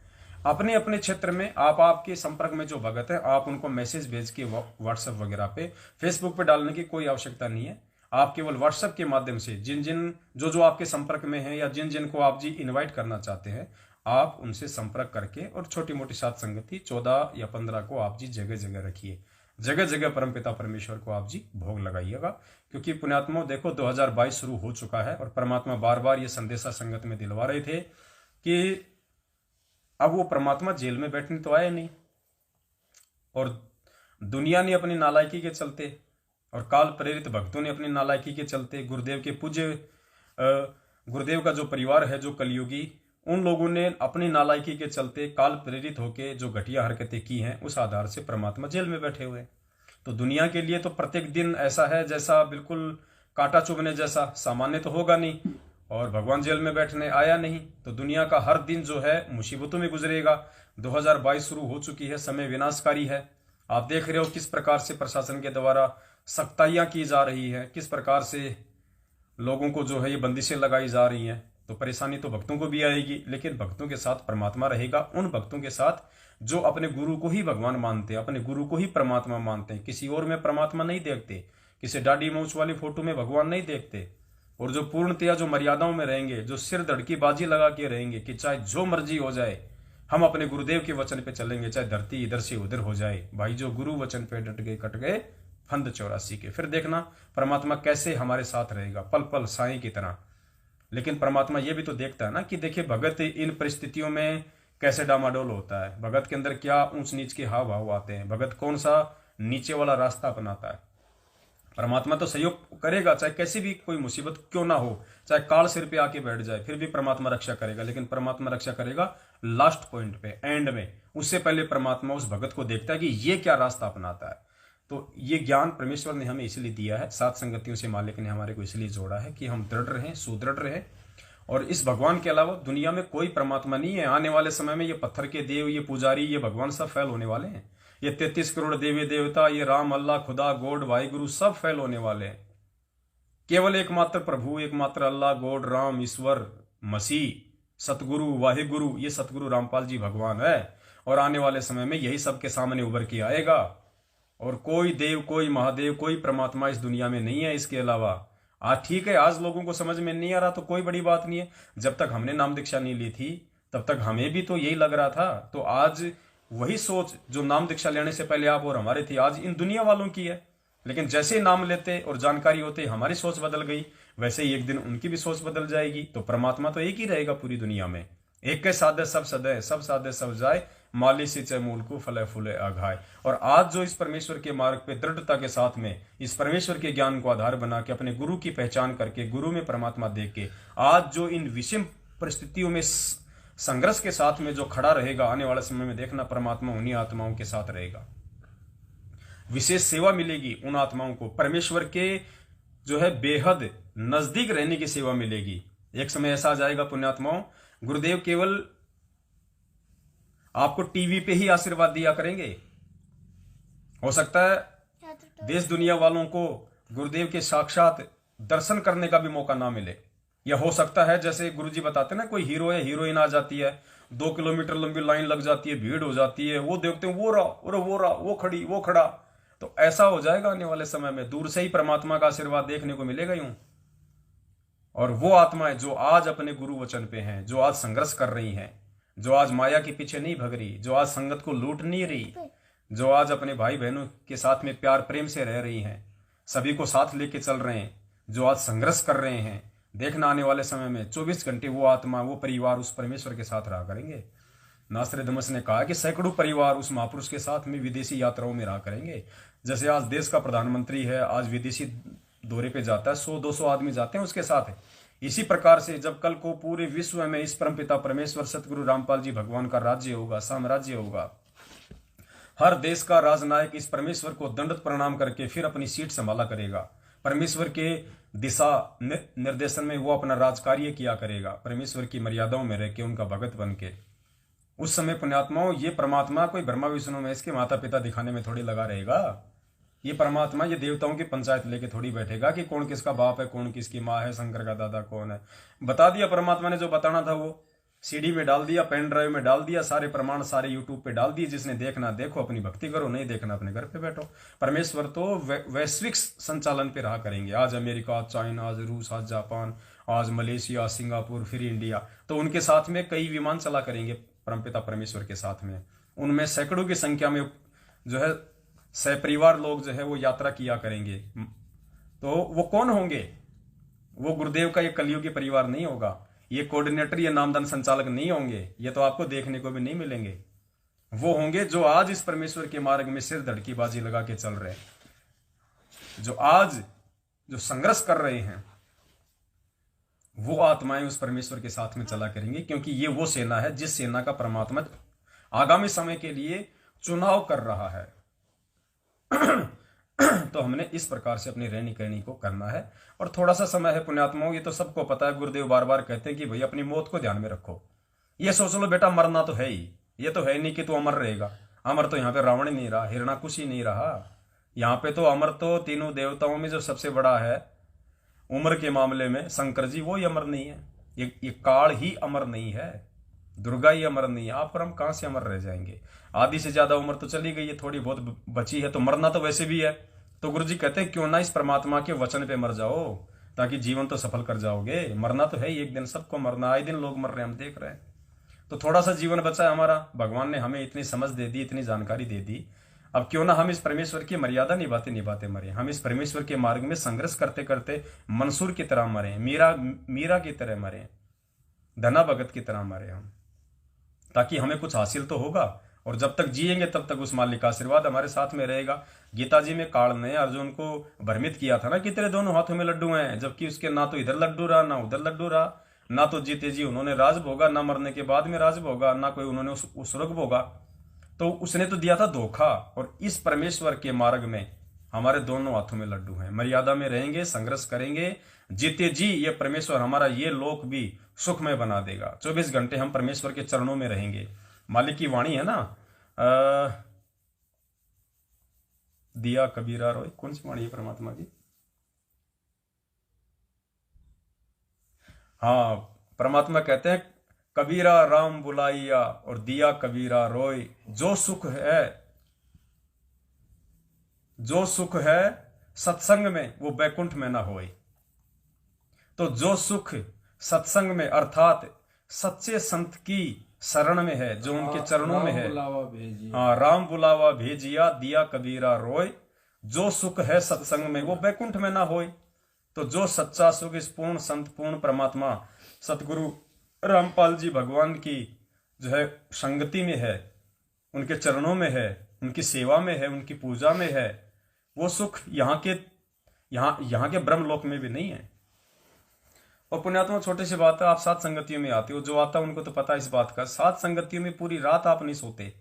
अपने अपने क्षेत्र में आपके संपर्क में जो भगत है, आप उनको मैसेज भेज के व्हाट्सएप वगैरह पे, फेसबुक पे डालने की कोई आवश्यकता नहीं है। आप केवल व्हाट्सएप के माध्यम से जो आपके संपर्क में है, या जिन को आप जी इनवाइट करना चाहते हैं, आप उनसे संपर्क करके और छोटी मोटी सात संगति 14 या 15 को आप जी जगह जगह रखिए। जगह जगह परमपिता परमेश्वर को आप जी भोग लगाइएगा। क्योंकि पुण्यात्माओं देखो, 2022 शुरू हो चुका है और परमात्मा बार बार ये संदेशा संगत में दिलवा रहे थे कि अब वो परमात्मा जेल में बैठने तो आए नहीं, और दुनिया ने अपनी नालायकी के चलते और काल प्रेरित भक्तों ने अपनी नालायकी के चलते, गुरुदेव के पूज्य गुरुदेव का जो परिवार है जो कलयुगी, उन लोगों ने अपनी नालायकी के चलते काल प्रेरित होकर जो घटिया हरकतें की हैं, उस आधार से परमात्मा जेल में बैठे हुए। तो दुनिया के लिए तो प्रत्येक दिन ऐसा है जैसा बिल्कुल कांटा चुभने जैसा, सामान्य तो होगा नहीं। और भगवान जेल में बैठने आया नहीं, तो दुनिया का हर दिन जो है मुसीबतों में गुजरेगा। 2022 शुरू हो चुकी है, समय विनाशकारी है। आप देख रहे हो किस प्रकार से प्रशासन के द्वारा सख्ताइयां की जा रही है, किस प्रकार से लोगों को जो है ये बंदिशें लगाई जा रही हैं। तो परेशानी तो भक्तों को भी आएगी, लेकिन भक्तों के साथ परमात्मा रहेगा। उन भक्तों के साथ जो अपने गुरु को ही भगवान मानते हैं, अपने गुरु को ही परमात्मा मानते हैं, किसी और में परमात्मा नहीं देखते, किसी दाढ़ी मूंछ वाली फोटो में भगवान नहीं देखते। और जो पूर्णतया जो मर्यादाओं में रहेंगे, जो सिर धड़की बाजी लगा के रहेंगे कि चाहे जो मर्जी हो जाए, हम अपने गुरुदेव के वचन पे चलेंगे, चाहे धरती इधर से उधर हो जाए। भाई जो गुरु वचन पे डट गए कट गए फंद 84 के। फिर देखना परमात्मा कैसे हमारे साथ रहेगा, पल पल साईं की तरह। लेकिन परमात्मा ये भी तो देखता है ना कि देखिए भगत इन परिस्थितियों में कैसे डामाडोल होता है, भगत के अंदर क्या ऊंच नीच के हाव भाव आते हैं, भगत कौन सा नीचे वाला रास्ता अपनाता है। परमात्मा तो सहयोग करेगा, चाहे कैसी भी कोई मुसीबत क्यों ना हो, चाहे काल सिर पे आके बैठ जाए, फिर भी परमात्मा रक्षा करेगा। लेकिन परमात्मा रक्षा करेगा लास्ट पॉइंट पे, एंड में। उससे पहले परमात्मा उस भगत को देखता है कि ये क्या रास्ता अपनाता है। तो ये ज्ञान परमेश्वर ने हमें इसलिए दिया है, सात संगतियों से मालिक ने हमारे को इसलिए जोड़ा है कि हम दृढ़ रहें, सुदृढ़ रहें। और इस भगवान के अलावा दुनिया में कोई परमात्मा नहीं है। आने वाले समय में ये पत्थर के देव, ये पुजारी, ये भगवान सब फेल होने वाले हैं। ये 33 करोड़ देवी देवता, ये राम, अल्लाह, खुदा, गॉड, वाहिगुरु सब फेल होने वाले हैं। केवल एकमात्र प्रभु, एकमात्र अल्लाह, गॉड, राम, ईश्वर, मसीह, सतगुरु, वाहिगुरु, ये सतगुरु रामपाल जी भगवान है। और आने वाले समय में यही सबके सामने उभर के आएगा। और कोई देव, कोई महादेव, कोई परमात्मा इस दुनिया में नहीं है इसके अलावा। आज ठीक है, आज लोगों को समझ में नहीं आ रहा तो कोई बड़ी बात नहीं है। जब तक हमने नाम दीक्षा नहीं ली थी तब तक हमें भी तो यही लग रहा था। तो आज वही सोच जो नाम दीक्षा लेने से पहले आप और हमारे थी, आज इन दुनिया वालों की है। लेकिन जैसे ही नाम लेते और जानकारी होते हमारी सोच बदल गई, वैसे ही एक दिन उनकी भी सोच बदल जाएगी। तो परमात्मा तो एक ही रहेगा पूरी दुनिया में। एक के साधे सब सदे, सब साधे सब जाए, माली सिंचे मूल को फले फूले आघाए। और आज जो इस परमेश्वर के मार्ग पे दृढ़ता के साथ में इस परमेश्वर के ज्ञान को आधार बना के अपने गुरु की पहचान करके गुरु में परमात्मा देख के आज जो इन विषम परिस्थितियों में संघर्ष के साथ में जो खड़ा रहेगा, आने वाले समय में देखना परमात्मा उन्हीं आत्माओं के साथ रहेगा। विशेष सेवा मिलेगी उन आत्माओं को, परमेश्वर के जो है बेहद नजदीक रहने की सेवा मिलेगी। एक समय ऐसा आ जाएगा पुण्यात्माओं, गुरुदेव केवल आपको टीवी पे ही आशीर्वाद दिया करेंगे। हो सकता है देश दुनिया वालों को गुरुदेव के साक्षात दर्शन करने का भी मौका ना मिले। या हो सकता है जैसे गुरुजी बताते ना, कोई हीरो या हीरोइन आ जाती है, 2 किलोमीटर लंबी लाइन लग जाती है, भीड़ हो जाती है, वो देखते हैं वो रहा, वो खड़ी, वो खड़ा। तो ऐसा हो जाएगा आने वाले समय में, दूर से ही परमात्मा का आशीर्वाद देखने को मिलेगा यूं। और वो आत्माएं जो आज अपने गुरु वचन पे हैं, जो आज संघर्ष कर रही हैं, जो आज माया के पीछे नहीं भग रही, जो आज संगत को लूट नहीं रही, जो आज अपने भाई बहनों के साथ में प्यार प्रेम से रह रही हैं, सभी को साथ लेके चल रहे हैं, जो आज संघर्ष कर रहे हैं, देखना आने वाले समय में 24 घंटे वो आत्मा, वो परिवार उस परमेश्वर के साथ रहा करेंगे। नास्त्रेदमस ने कहा कि सैकड़ों परिवार उस महापुरुष के साथ में विदेशी यात्राओं में रहा करेंगे। जैसे आज देश का प्रधानमंत्री है, आज विदेशी दौरे पे जाता है, 100-200 आदमी जाते हैं उसके साथ। इसी प्रकार से जब कल को पूरे विश्व में इस परमपिता परमेश्वर सतगुरु रामपाल जी भगवान का राज्य होगा, साम्राज्य होगा, हर देश का राजनायक इस परमेश्वर को दंडवत प्रणाम करके फिर अपनी सीट संभाला करेगा। परमेश्वर के दिशा निर्देशन में वो अपना राज कार्य किया करेगा, परमेश्वर की मर्यादाओं में रह के उनका भगत बन के। उस समय पुण्यात्माओं, ये परमात्मा कोई ब्रह्मा विष्णु में इसके माता पिता दिखाने में थोड़ी लगा रहेगा। ये परमात्मा ये देवताओं की पंचायत लेके थोड़ी बैठेगा कि कौन किसका बाप है, कौन किसकी माँ है, शंकर का दादा कौन है। बता दिया परमात्मा ने, जो बताना था वो सीडी में डाल दिया, पेन ड्राइव में डाल दिया, सारे प्रमाण सारे यूट्यूब पे डाल दिए। जिसने देखना देखो, अपनी भक्ति करो, नहीं देखना अपने घर पे बैठो। परमेश्वर तो वैश्विक संचालन पे रहा करेंगे। आज अमेरिका, आज चाइना, आज रूस, आज जापान, आज मलेशिया, सिंगापुर, फिर इंडिया। तो उनके साथ में कई विमान चला करेंगे परमपिता परमेश्वर के साथ में। उनमें सैकड़ों की संख्या में जो है सहपरिवार लोग जो है वो यात्रा किया करेंगे। तो वो कौन होंगे? वो गुरुदेव का ये कलयुगी परिवार नहीं होगा, ये कोऑर्डिनेटर, ये नामदान संचालक नहीं होंगे, ये तो आपको देखने को भी नहीं मिलेंगे। वो होंगे जो आज इस परमेश्वर के मार्ग में सिर धड़की बाजी लगा के चल रहे हैं, जो आज जो संघर्ष कर रहे हैं, वो आत्माएं उस परमेश्वर के साथ में चला करेंगे। क्योंकि ये वो सेना है जिस सेना का परमात्मा आगामी समय के लिए चुनाव कर रहा है। तो हमने इस प्रकार से अपनी रहनी कहनी को करना है। और थोड़ा सा समय है पुण्यात्माओं, ये तो सबको पता है। गुरुदेव बार बार कहते हैं कि भाई अपनी मौत को ध्यान में रखो। ये सोच लो बेटा, मरना तो है ही, ये तो है नहीं कि तू अमर रहेगा। अमर तो यहाँ पे रावण नहीं रहा, हिरणाकुश ही नहीं रहा। यहाँ पे तो अमर तो तीनों देवताओं में जो सबसे बड़ा है उम्र के मामले में शंकर जी, वो ही अमर नहीं है। ये काल ही अमर नहीं है, दुर्गा ही अमर नहीं है। आप और हम कहां से अमर रह जाएंगे? आधी से ज्यादा उम्र तो चली गई है, थोड़ी बहुत बची है, तो मरना तो वैसे भी है। तो गुरु जी कहते हैं क्यों ना इस परमात्मा के वचन पे मर जाओ, ताकि जीवन तो सफल कर जाओगे। मरना तो है ही, एक दिन सबको मरना, आए दिन लोग मर रहे हैं, हम देख रहे हैं। तो थोड़ा सा जीवन बचा है हमारा, भगवान ने हमें इतनी समझ दे दी, इतनी जानकारी दे दी। अब क्यों ना हम इस परमेश्वर की मर्यादा निभाते निभाते मरे, हम इस परमेश्वर के मार्ग में संघर्ष करते करते मंसूर की तरह मरे, मीरा की तरह मरे, धना भगत की तरह मरे हम, ताकि हमें कुछ हासिल तो होगा। और जब तक जिएंगे तब तक उस मालिक का आशीर्वाद हमारे साथ में रहेगा। गीता जी में काल ने अर्जुन को भ्रमित किया था ना कि तेरे दोनों हाथों में लड्डू हैं, जबकि उसके ना तो इधर लड्डू रहा ना उधर लड्डू रहा। ना तो जीते जी उन्होंने राज भोगा, ना मरने के बाद में राज भोगा, ना कोई उन्होंने उस स्वर्ग भोगा। तो उसने तो दिया था धोखा। और इस परमेश्वर के मार्ग में हमारे दोनों हाथों में लड्डू हैं। मर्यादा में रहेंगे, संघर्ष करेंगे, जीते जी ये परमेश्वर हमारा ये लोक भी सुखमय बना देगा। 24 घंटे हम परमेश्वर के चरणों में रहेंगे। मालिक की वाणी है ना, दिया कबीरा रोय, कौन सी वाणी है परमात्मा की? हाँ, परमात्मा कहते हैं कबीरा राम बुलाइया और दिया कबीरा रोय। जो सुख है सत्संग में वो बैकुंठ में ना होए। तो जो सुख सत्संग में अर्थात सच्चे संत की शरण में है, जो उनके चरणों में है। हाँ, राम बुलावा भेजिया दिया कबीरा रोय। जो सुख है सत्संग में वो बैकुंठ में ना होए। तो जो सच्चा सुख इस पूर्ण संत पूर्ण परमात्मा सतगुरु रामपाल जी भगवान की जो है संगति में है, उनके चरणों में है, उनकी सेवा में है, उनकी पूजा में है, वो सुख यहाँ के ब्रह्मलोक में भी नहीं है। और पुण्यात्मा छोटी सी बात है, आप सात संगतियों में आते हो, जो आता है उनको तो पता है इस बात का, सात संगतियों में पूरी रात आप नहीं सोते,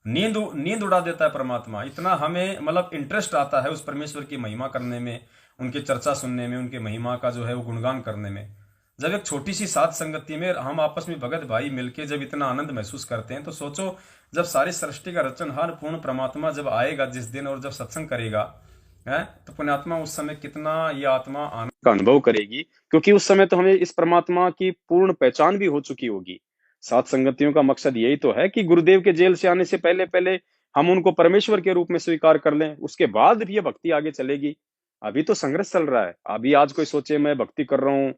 नींद उड़ा देता है परमात्मा। इतना हमें मतलब इंटरेस्ट आता है उस परमेश्वर की महिमा करने में, उनकी चर्चा सुनने में, उनके महिमा का जो है वो गुणगान करने में। जब एक छोटी सी सात संगति में हम आपस में भगत भाई मिलके जब इतना आनंद महसूस करते हैं, तो सोचो जब सारी सृष्टि का रचनहार पूर्ण परमात्मा जब आएगा जिस दिन और जब सत्संग करेगा है, तो पुण्यात्मा उस समय कितना ये आत्मा आनंद का अनुभव करेगी, क्योंकि उस समय तो हमें इस परमात्मा की पूर्ण पहचान भी हो चुकी होगी। सात संगतियों का मकसद यही तो है कि गुरुदेव के जेल से आने से पहले पहले हम उनको परमेश्वर के रूप में स्वीकार कर लें, उसके बाद भी ये भक्ति आगे चलेगी। अभी तो संघर्ष चल रहा है। अभी आज कोई सोचे मैं भक्ति कर रहा हूँ,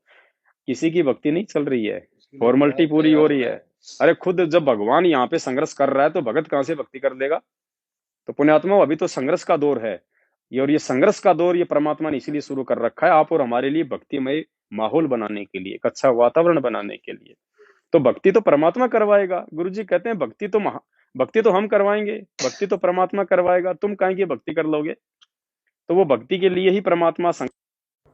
किसी की भक्ति नहीं चल रही है, फॉर्मेलिटी पूरी हो रही है। अरे खुद जब भगवान यहाँ पे संघर्ष कर रहा है तो भगत कहां से भक्ति कर लेगा। तो पुण्यात्मा अभी तो संघर्ष का दौर है ये, और ये संघर्ष का दौर ये परमात्मा ने इसीलिए शुरू कर रखा है आप और हमारे लिए, भक्तिमय माहौल बनाने के लिए, एक अच्छा वातावरण बनाने के लिए। तो भक्ति तो परमात्मा करवाएगा। गुरु जी कहते हैं भक्ति तो हम करवाएंगे, भक्ति तो परमात्मा करवाएगा, तुम काहे की भक्ति कर लोगे। तो वो भक्ति के लिए ही परमात्मा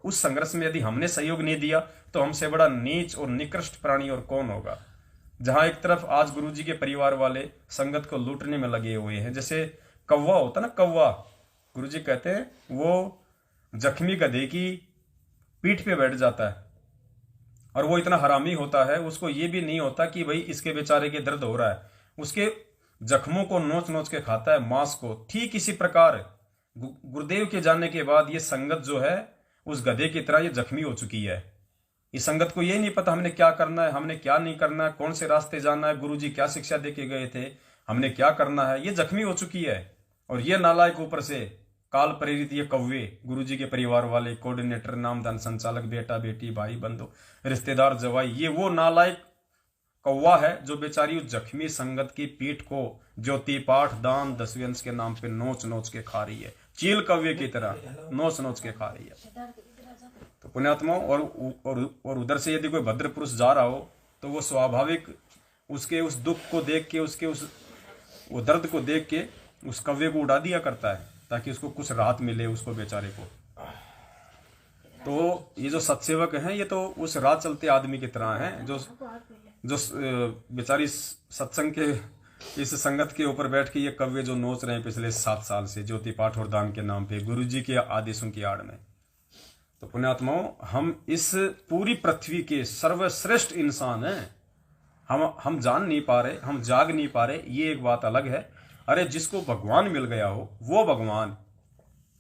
उस संघर्ष में यदि हमने सहयोग नहीं दिया तो हमसे बड़ा नीच और निकृष्ट प्राणी और कौन होगा। जहां एक तरफ आज गुरु जी के परिवार वाले संगत को लूटने में लगे हुए हैं, जैसे कौवा होता ना, कौवा, गुरु जी कहते हैं वो जख्मी गधे की पीठ पे बैठ जाता है, और वो इतना हरामी होता है, उसको ये भी नहीं होता कि भाई इसके बेचारे के दर्द हो रहा है, उसके जख्मों को नोच नोच के खाता है, मांस को। ठीक इसी प्रकार गुरुदेव के जाने के बाद ये संगत जो है उस गधे की तरह ये जख्मी हो चुकी है। इस संगत को ये नहीं पता हमने क्या करना है, हमने क्या नहीं करना है, कौन से रास्ते जाना है, गुरुजी क्या शिक्षा दे के गए थे, हमने क्या करना है, ये जख्मी हो चुकी है। और ये नालायक ऊपर से काल प्रेरित ये कौवे, गुरुजी के परिवार वाले, कोऑर्डिनेटर, नामदान, संचालक, बेटा बेटी, भाई बंधु, रिश्तेदार, जवाई, ये वो नालायक कौवा है जो बेचारी उस जख्मी संगत की पीठ को ज्योति पाठ दान दसवेंश के नाम पे नोच नोच के खा रही है, चील कौवे की तरह नोच नोच के खा रही है। तो पुण्यात्मा और उधर से यदि कोई भद्र पुरुष जा रहा हो तो वो स्वाभाविक उसके उस दुख को देख के, उसके उस वो दर्द को देख के उस कौवे को उड़ा दिया करता है, ताकि उसको कुछ राहत मिले उसको बेचारे को। तो ये जो सत्सेवक हैं ये तो उस राह चलते आदमी की तरह हैं, जो बेचारी सत्संग के इस संगत के ऊपर बैठ के ये कव्य जो नोच रहे हैं पिछले 7 साल से ज्योति पाठ और दान के नाम पे गुरुजी के आदेशों की आड़ में। तो पुण्यात्माओं, हम इस पूरी पृथ्वी के सर्वश्रेष्ठ इंसान हैं। हम जान नहीं पा रहे, हम जाग नहीं पा रहे, ये एक बात अलग है। अरे जिसको भगवान मिल गया हो वो भगवान,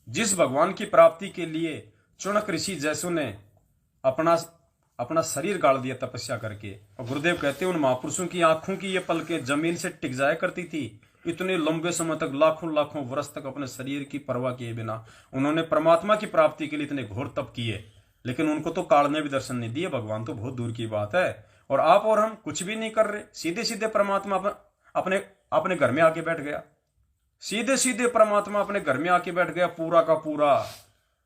जिस भगवान की प्राप्ति के लिए चुनक ऋषि जैसों ने अपना शरीर गाड़ दिया तपस्या करके। और गुरुदेव कहते हैं उन महापुरुषों की आंखों की ये पलकें जमीन से टिक जाया करती थी, इतने लंबे समय तक, लाखों लाखों वर्ष तक अपने शरीर की परवाह किए बिना उन्होंने परमात्मा की प्राप्ति के लिए इतने घोर तप किए, लेकिन उनको तो काल ने भी दर्शन नहीं दिए, भगवान तो बहुत दूर की बात है। और आप और हम कुछ भी नहीं कर रहे, सीधे सीधे परमात्मा अपने घर में आके बैठ गया, सीधे सीधे परमात्मा अपने घर में आके बैठ गया पूरा का पूरा।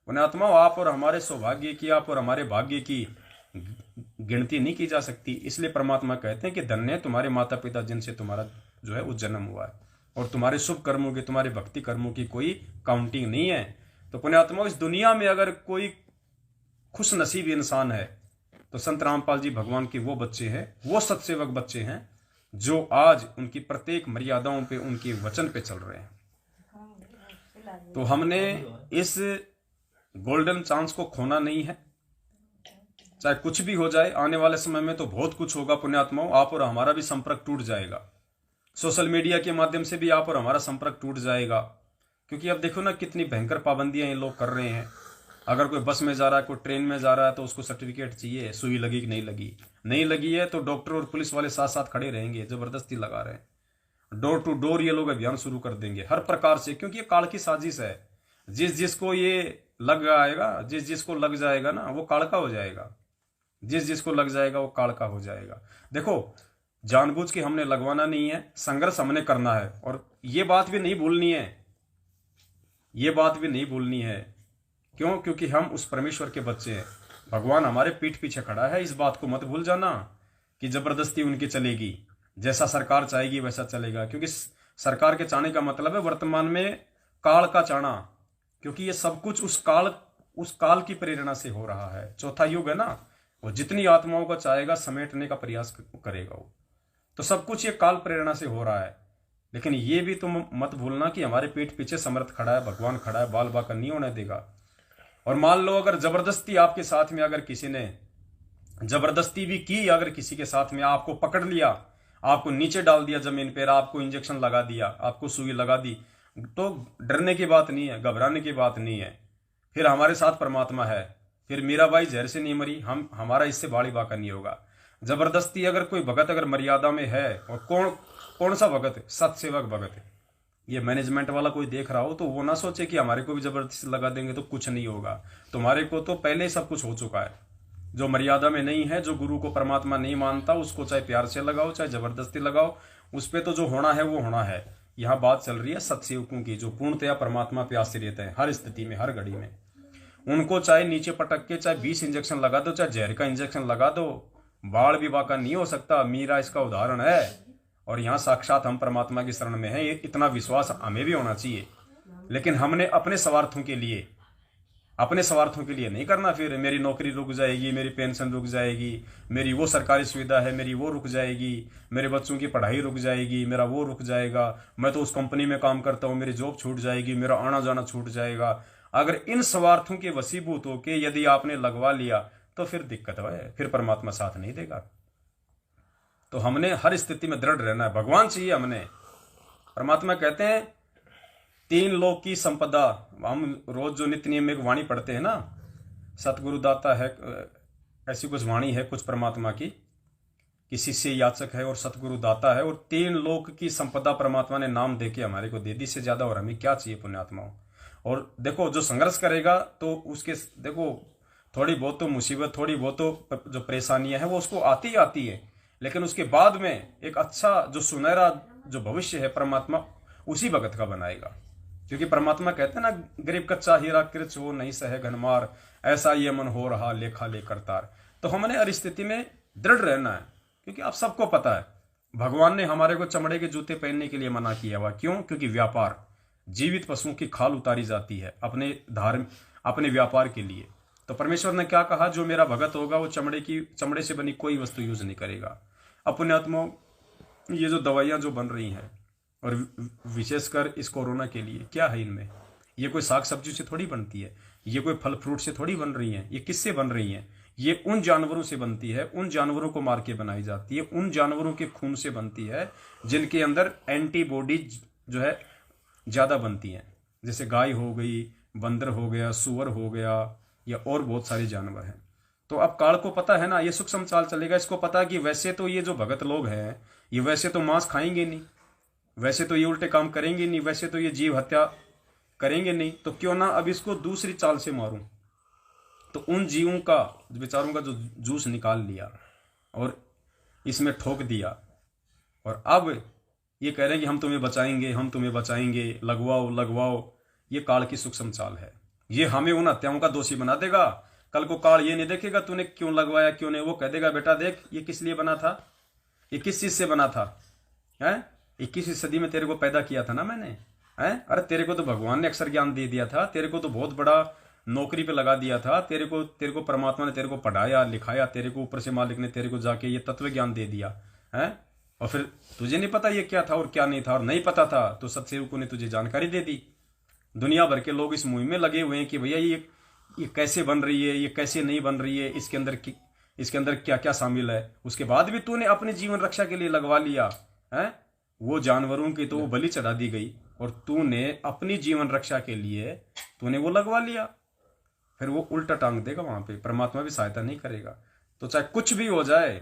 पुण्यात्मा, आप और हमारे सौभाग्य की, आप और हमारे भाग्य की गिनती नहीं की जा सकती। इसलिए परमात्मा कहते हैं कि धन्य है तुम्हारे माता पिता जिनसे तुम्हारा जो है वो जन्म हुआ है, और तुम्हारे शुभ कर्मों की, तुम्हारे भक्ति कर्मों की कोई काउंटिंग नहीं है। तो पुण्यात्मा, इस दुनिया में अगर कोई खुश नसीब इंसान है तो संत रामपाल जी भगवान के वो बच्चे हैं, वो सत्सेवक बच्चे हैं जो आज उनकी प्रत्येक मर्यादाओं पे, उनके वचन पे चल रहे हैं। तो हमने इस गोल्डन चांस को खोना नहीं है, चाहे कुछ भी हो जाए। आने वाले समय में तो बहुत कुछ होगा पुण्यात्माओं, आप और हमारा भी संपर्क टूट जाएगा, सोशल मीडिया के माध्यम से भी आप और हमारा संपर्क टूट जाएगा। क्योंकि अब देखो ना कितनी भयंकर पाबंदियां ये लोग कर रहे हैं। अगर कोई बस में जा रहा है, कोई ट्रेन में जा रहा है, तो उसको सर्टिफिकेट चाहिए, सुई लगी कि नहीं लगी है तो डॉक्टर और पुलिस वाले साथ साथ खड़े रहेंगे, जबरदस्ती लगा रहे हैं। डोर टू डोर ये लोग अभियान शुरू कर देंगे हर प्रकार से, क्योंकि ये काल की साजिश है। जिसको ये लग आएगा, जिसको लग जाएगा ना वो काल का हो जाएगा, जिसको लग जाएगा वो काल का हो जाएगा। देखो, जानबूझ के हमने लगवाना नहीं है, संघर्ष हमने करना है। और ये बात भी नहीं भूलनी है, ये बात भी नहीं भूलनी है। क्यों? क्योंकि हम उस परमेश्वर के बच्चे हैं। भगवान हमारे पीठ पीछे खड़ा है, इस बात को मत भूल जाना कि जबरदस्ती उनकी चलेगी, जैसा सरकार चाहेगी वैसा चलेगा। क्योंकि सरकार के चाहने का मतलब है वर्तमान में काल का चाहना, क्योंकि ये सब कुछ उस काल की प्रेरणा से हो रहा है। चौथा युग है ना, वो जितनी आत्माओं को चाहेगा समेटने का प्रयास करेगा वो। तो सब कुछ ये काल प्रेरणा से हो रहा है। लेकिन ये भी तुम मत भूलना कि हमारे पीठ पीछे समर्थ खड़ा है, भगवान खड़ा है, बाल बाका नहीं होने देगा। और मान लो अगर जबरदस्ती आपके साथ में अगर किसी ने जबरदस्ती भी की, अगर किसी के साथ में आपको पकड़ लिया, आपको नीचे डाल दिया जमीन पर, आपको इंजेक्शन लगा दिया, आपको सुई लगा दी, तो डरने की बात नहीं है, घबराने की बात नहीं है। फिर हमारे साथ परमात्मा है। फिर मीराबाई जहर से नहीं मरी, हमारा इससे बाड़ी बाका नहीं होगा। जबरदस्ती अगर कोई भगत अगर मर्यादा में है, और कौन सा भगत है? सतसेवक भगत है। ये मैनेजमेंट वाला कोई देख रहा हो तो वो ना सोचे कि हमारे को भी जबरदस्ती लगा देंगे तो कुछ नहीं होगा। तुम्हारे को तो पहले ही सब कुछ हो चुका है। जो मर्यादा में नहीं है, जो गुरु को परमात्मा नहीं मानता, उसको चाहे प्यार से लगाओ चाहे जबरदस्ती लगाओ, उस पर तो जो होना है वो होना है। यहाँ बात चल रही है सतसेवकों की, जो पूर्णतया परमात्मा पे आश्रित है, हर स्थिति में, हर घड़ी में। उनको चाहे नीचे पटक के चाहे 20 इंजेक्शन लगा दो, चाहे जहर का इंजेक्शन लगा दो, बाढ़ भी बाका नहीं हो सकता। मीरा इसका उदाहरण है। और यहाँ साक्षात हम परमात्मा की शरण में हैं, ये इतना विश्वास हमें भी होना चाहिए। लेकिन हमने अपने स्वार्थों के लिए नहीं करना। फिर मेरी नौकरी रुक जाएगी, मेरी पेंशन रुक जाएगी, मेरी वो सरकारी सुविधा है मेरी वो रुक जाएगी, मेरे बच्चों की पढ़ाई रुक जाएगी, मेरा वो रुक जाएगा, मैं तो उस कंपनी में काम करता हूँ, मेरी जॉब छूट जाएगी, मेरा आना जाना छूट जाएगा। अगर इन स्वार्थों के वशीभूत होके यदि आपने लगवा लिया तो फिर दिक्कत है, फिर परमात्मा साथ नहीं देगा। तो हमने हर स्थिति में दृढ़ रहना है। भगवान चाहिए हमने। परमात्मा कहते हैं 3 लोक की संपदा। हम रोज जो नित्य नियम एक वाणी पढ़ते हैं ना, सतगुरु दाता है, ऐसी कुछ वाणी है कुछ परमात्मा की, कि शिष्य याचक है और सतगुरु दाता है, और 3 लोक की संपदा परमात्मा ने नाम देके हमारे को दे दी। से ज्यादा और हमें क्या चाहिए पुण्यात्माओं। और देखो जो संघर्ष करेगा तो उसके देखो थोड़ी बहुत तो मुसीबत, थोड़ी बहुत तो जो परेशानियां हैं वो उसको आती है, लेकिन उसके बाद में एक अच्छा जो सुनहरा जो भविष्य है परमात्मा उसी भगत का बनाएगा। क्योंकि परमात्मा कहते हैं ना, गरीब कच्चा हीरा कृच हो नहीं सहे घनमार, ऐसा ये मन हो रहा लेखा लेकर तार। तो हमने हर स्थिति में दृढ़ रहना है। क्योंकि आप सबको पता है भगवान ने हमारे को चमड़े के जूते पहनने के लिए मना किया हुआ। क्यों? क्योंकि व्यापार, जीवित पशुओं की खाल उतारी जाती है अपने व्यापार के लिए। तो परमेश्वर ने क्या कहा? जो मेरा भगत होगा वो चमड़े से बनी कोई वस्तु यूज नहीं करेगा। अपने आत्माओं, ये जो दवाइयां जो बन रही हैं, और विशेषकर इस कोरोना के लिए, क्या है इनमें? ये कोई साग सब्जी से थोड़ी बनती है, ये कोई फल फ्रूट से थोड़ी बन रही है। ये किससे बन रही है? ये उन जानवरों से बनती है, उन जानवरों को मार के बनाई जाती है, उन जानवरों के खून से बनती है जिनके अंदर एंटीबॉडी जो है ज्यादा बनती हैं। जैसे गाय हो गई, बंदर हो गया, सुअर हो गया, या और बहुत सारे जानवर हैं। तो अब काल को पता है ना, ये सूक्ष्म चाल चलेगा। इसको पता है कि वैसे तो ये जो भगत लोग हैं ये वैसे तो मांस खाएंगे नहीं, वैसे तो ये उल्टे काम करेंगे नहीं, वैसे तो ये जीव हत्या करेंगे नहीं, तो क्यों ना अब इसको दूसरी चाल से मारूं। तो उन जीवों का, बेचारों का जो जूस निकाल लिया और इसमें ठोक दिया, और अब ये कह रहे हैं कि हम तुम्हें बचाएंगे, हम तुम्हें बचाएंगे, लगवाओ। ये काल की सूक्ष्म चाल है। ये हमें उन हत्याओं का दोषी बना देगा। कल को काल ये नहीं देखेगा तूने क्यों लगवाया क्यों नहीं, वो कह देगा बेटा देख ये किस लिए बना था, ये किस चीज से बना था, है 21वीं सदी में तेरे को पैदा किया था ना मैंने, है अरे तेरे को तो भगवान ने अक्षर ज्ञान दे दिया था, तेरे को तो बहुत बड़ा नौकरी पे लगा दिया था, तेरे को परमात्मा ने तेरे को पढ़ाया लिखाया, तेरे को ऊपर से मालिक ने तेरे को जाके ये तत्व ज्ञान दे दिया है, और फिर तुझे नहीं पता ये क्या था और क्या नहीं था, और नहीं पता था तो सत्सेवकों ने तुझे जानकारी दे दी। दुनिया भर के लोग इस मुहिम में लगे हुए हैं कि भैया ये कैसे बन रही है, ये कैसे नहीं बन रही है, इसके अंदर क्या क्या शामिल है। उसके बाद भी तूने अपने जीवन रक्षा के लिए लगवा लिया है, वो जानवरों की तो वो बलि चढ़ा दी गई, और तूने अपनी जीवन रक्षा के लिए तूने वो लगवा लिया, फिर वो उल्टा टांग देगा वहां पे, परमात्मा भी सहायता नहीं करेगा। तो चाहे कुछ भी हो जाए,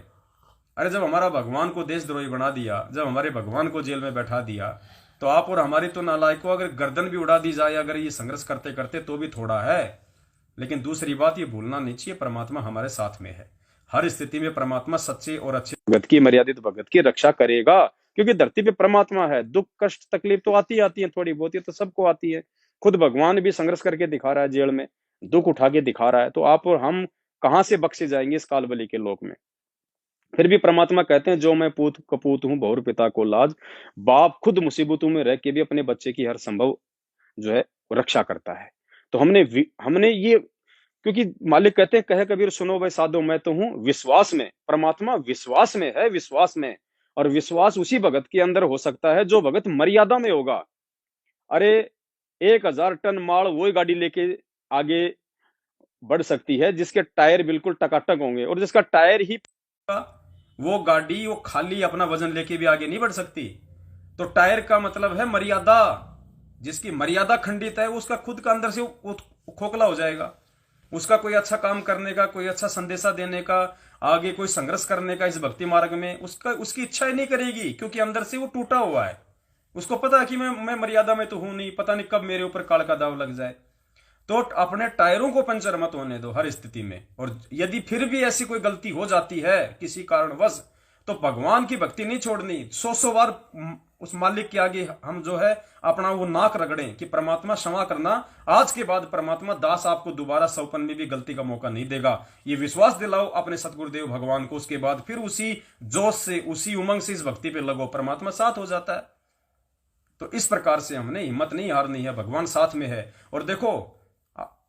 अरे जब हमारा भगवान को देशद्रोही बना दिया, जब हमारे भगवान को जेल में बैठा दिया, तो आप और हमारी तो नालायकों अगर गर्दन भी उड़ा दी जाए अगर ये संघर्ष करते करते तो भी थोड़ा है। लेकिन दूसरी बात ये भूलना नहीं चाहिए, परमात्मा हमारे साथ में है। हर स्थिति में परमात्मा सच्चे और अच्छे भगत की, मर्यादित भगत की रक्षा करेगा, क्योंकि धरती पे परमात्मा है। दुख कष्ट तकलीफ तो आती है थोड़ी बहुत, ये तो सबको आती है। खुद भगवान भी संघर्ष करके दिखा रहा है, जेल में दुख उठा के दिखा रहा है, तो आप और हम कहाँ से बख्शे जाएंगे इस कालबली के लोक में। फिर भी परमात्मा कहते हैं, जो मैं पूत कपूत हूँ बहुर पिता को लाज। बाप खुद मुसीबतों में रह के भी अपने बच्चे की हर संभव जो है रक्षा करता है। तो हमने ये, क्योंकि मालिक कहते हैं, कहे कबीर सुनो भाई साधो मैं तो हूं विश्वास में। परमात्मा विश्वास में है, विश्वास में। और विश्वास उसी भगत के अंदर हो सकता है जो भगत मर्यादा में होगा। अरे 1000 टन माल वही गाड़ी लेके आगे बढ़ सकती है जिसके टायर बिल्कुल टकाटक होंगे, और जिसका टायर ही, वो गाड़ी वो खाली अपना वजन लेके भी आगे नहीं बढ़ सकती। तो टायर का मतलब है मर्यादा। जिसकी मर्यादा खंडित है उसका खुद का अंदर से वो खोखला हो जाएगा। उसका कोई अच्छा काम करने का, कोई अच्छा संदेशा देने का, आगे कोई संघर्ष करने का इस भक्ति मार्ग में उसकी इच्छा ही नहीं करेगी, क्योंकि अंदर से वो टूटा हुआ है। उसको पता है कि मैं मर्यादा में तो हूं नहीं, पता नहीं कब मेरे ऊपर काल का दाव लग जाए। तो अपने टायरों को पंचर मत होने दो हर स्थिति में। और यदि फिर भी ऐसी कोई गलती हो जाती है किसी कारणवश, तो भगवान की भक्ति नहीं छोड़नी। 100 बार उस मालिक के आगे हम जो है अपना वो नाक रगड़ें कि परमात्मा क्षमा करना, आज के बाद परमात्मा दास आपको दोबारा 100 में भी गलती का मौका नहीं देगा। ये विश्वास दिलाओ अपने सतगुरुदेव भगवान को। उसके बाद फिर उसी जोश से, उसी उमंग से इस भक्ति पे लगो, परमात्मा साथ हो जाता है। तो इस प्रकार से हमने हिम्मत नहीं हारनी है, भगवान साथ में है। और देखो,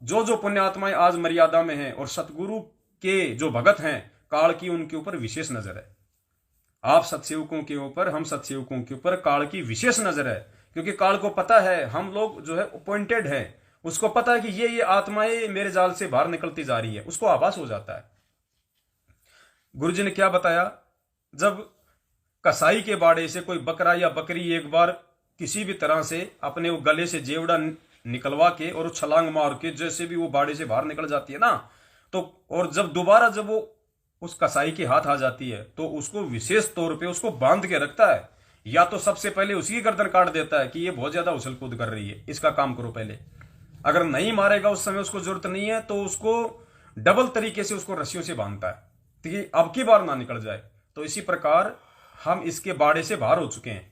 जो जो पुण्यात्माएं आज मर्यादा में हैं और सतगुरु के जो भगत हैं, काल की उनके ऊपर विशेष नजर है। आप सतसेवकों के ऊपर, हम सतसेवकों के ऊपर काल की विशेष नजर है। क्योंकि काल को पता है हम लोग जो है अपॉइंटेड है, उसको पता है कि ये आत्माएं मेरे जाल से बाहर निकलती जा रही है, उसको आभास हो जाता है। गुरुजी ने क्या बताया, जब कसाई के बाड़े से कोई बकरा या बकरी एक बार किसी भी तरह से अपने वो गले से जेवड़ा निकलवा के और छलांग मार के जैसे भी वो बाड़े से बाहर निकल जाती है ना, तो और जब दोबारा जब वो उस कसाई के हाथ आ जाती है, तो उसको विशेष तौर पे उसको बांध के रखता है। या तो सबसे पहले उसकी गर्दन काट देता है कि ये बहुत ज्यादा उछल कूद कर रही है, इसका काम करो पहले। अगर नहीं मारेगा उस समय, उसको जरूरत नहीं है, तो उसको डबल तरीके से उसको रस्सियों से बांधता है ताकि अब की बार ना निकल जाए। तो इसी प्रकार हम इसके बाड़े से बाहर हो चुके हैं,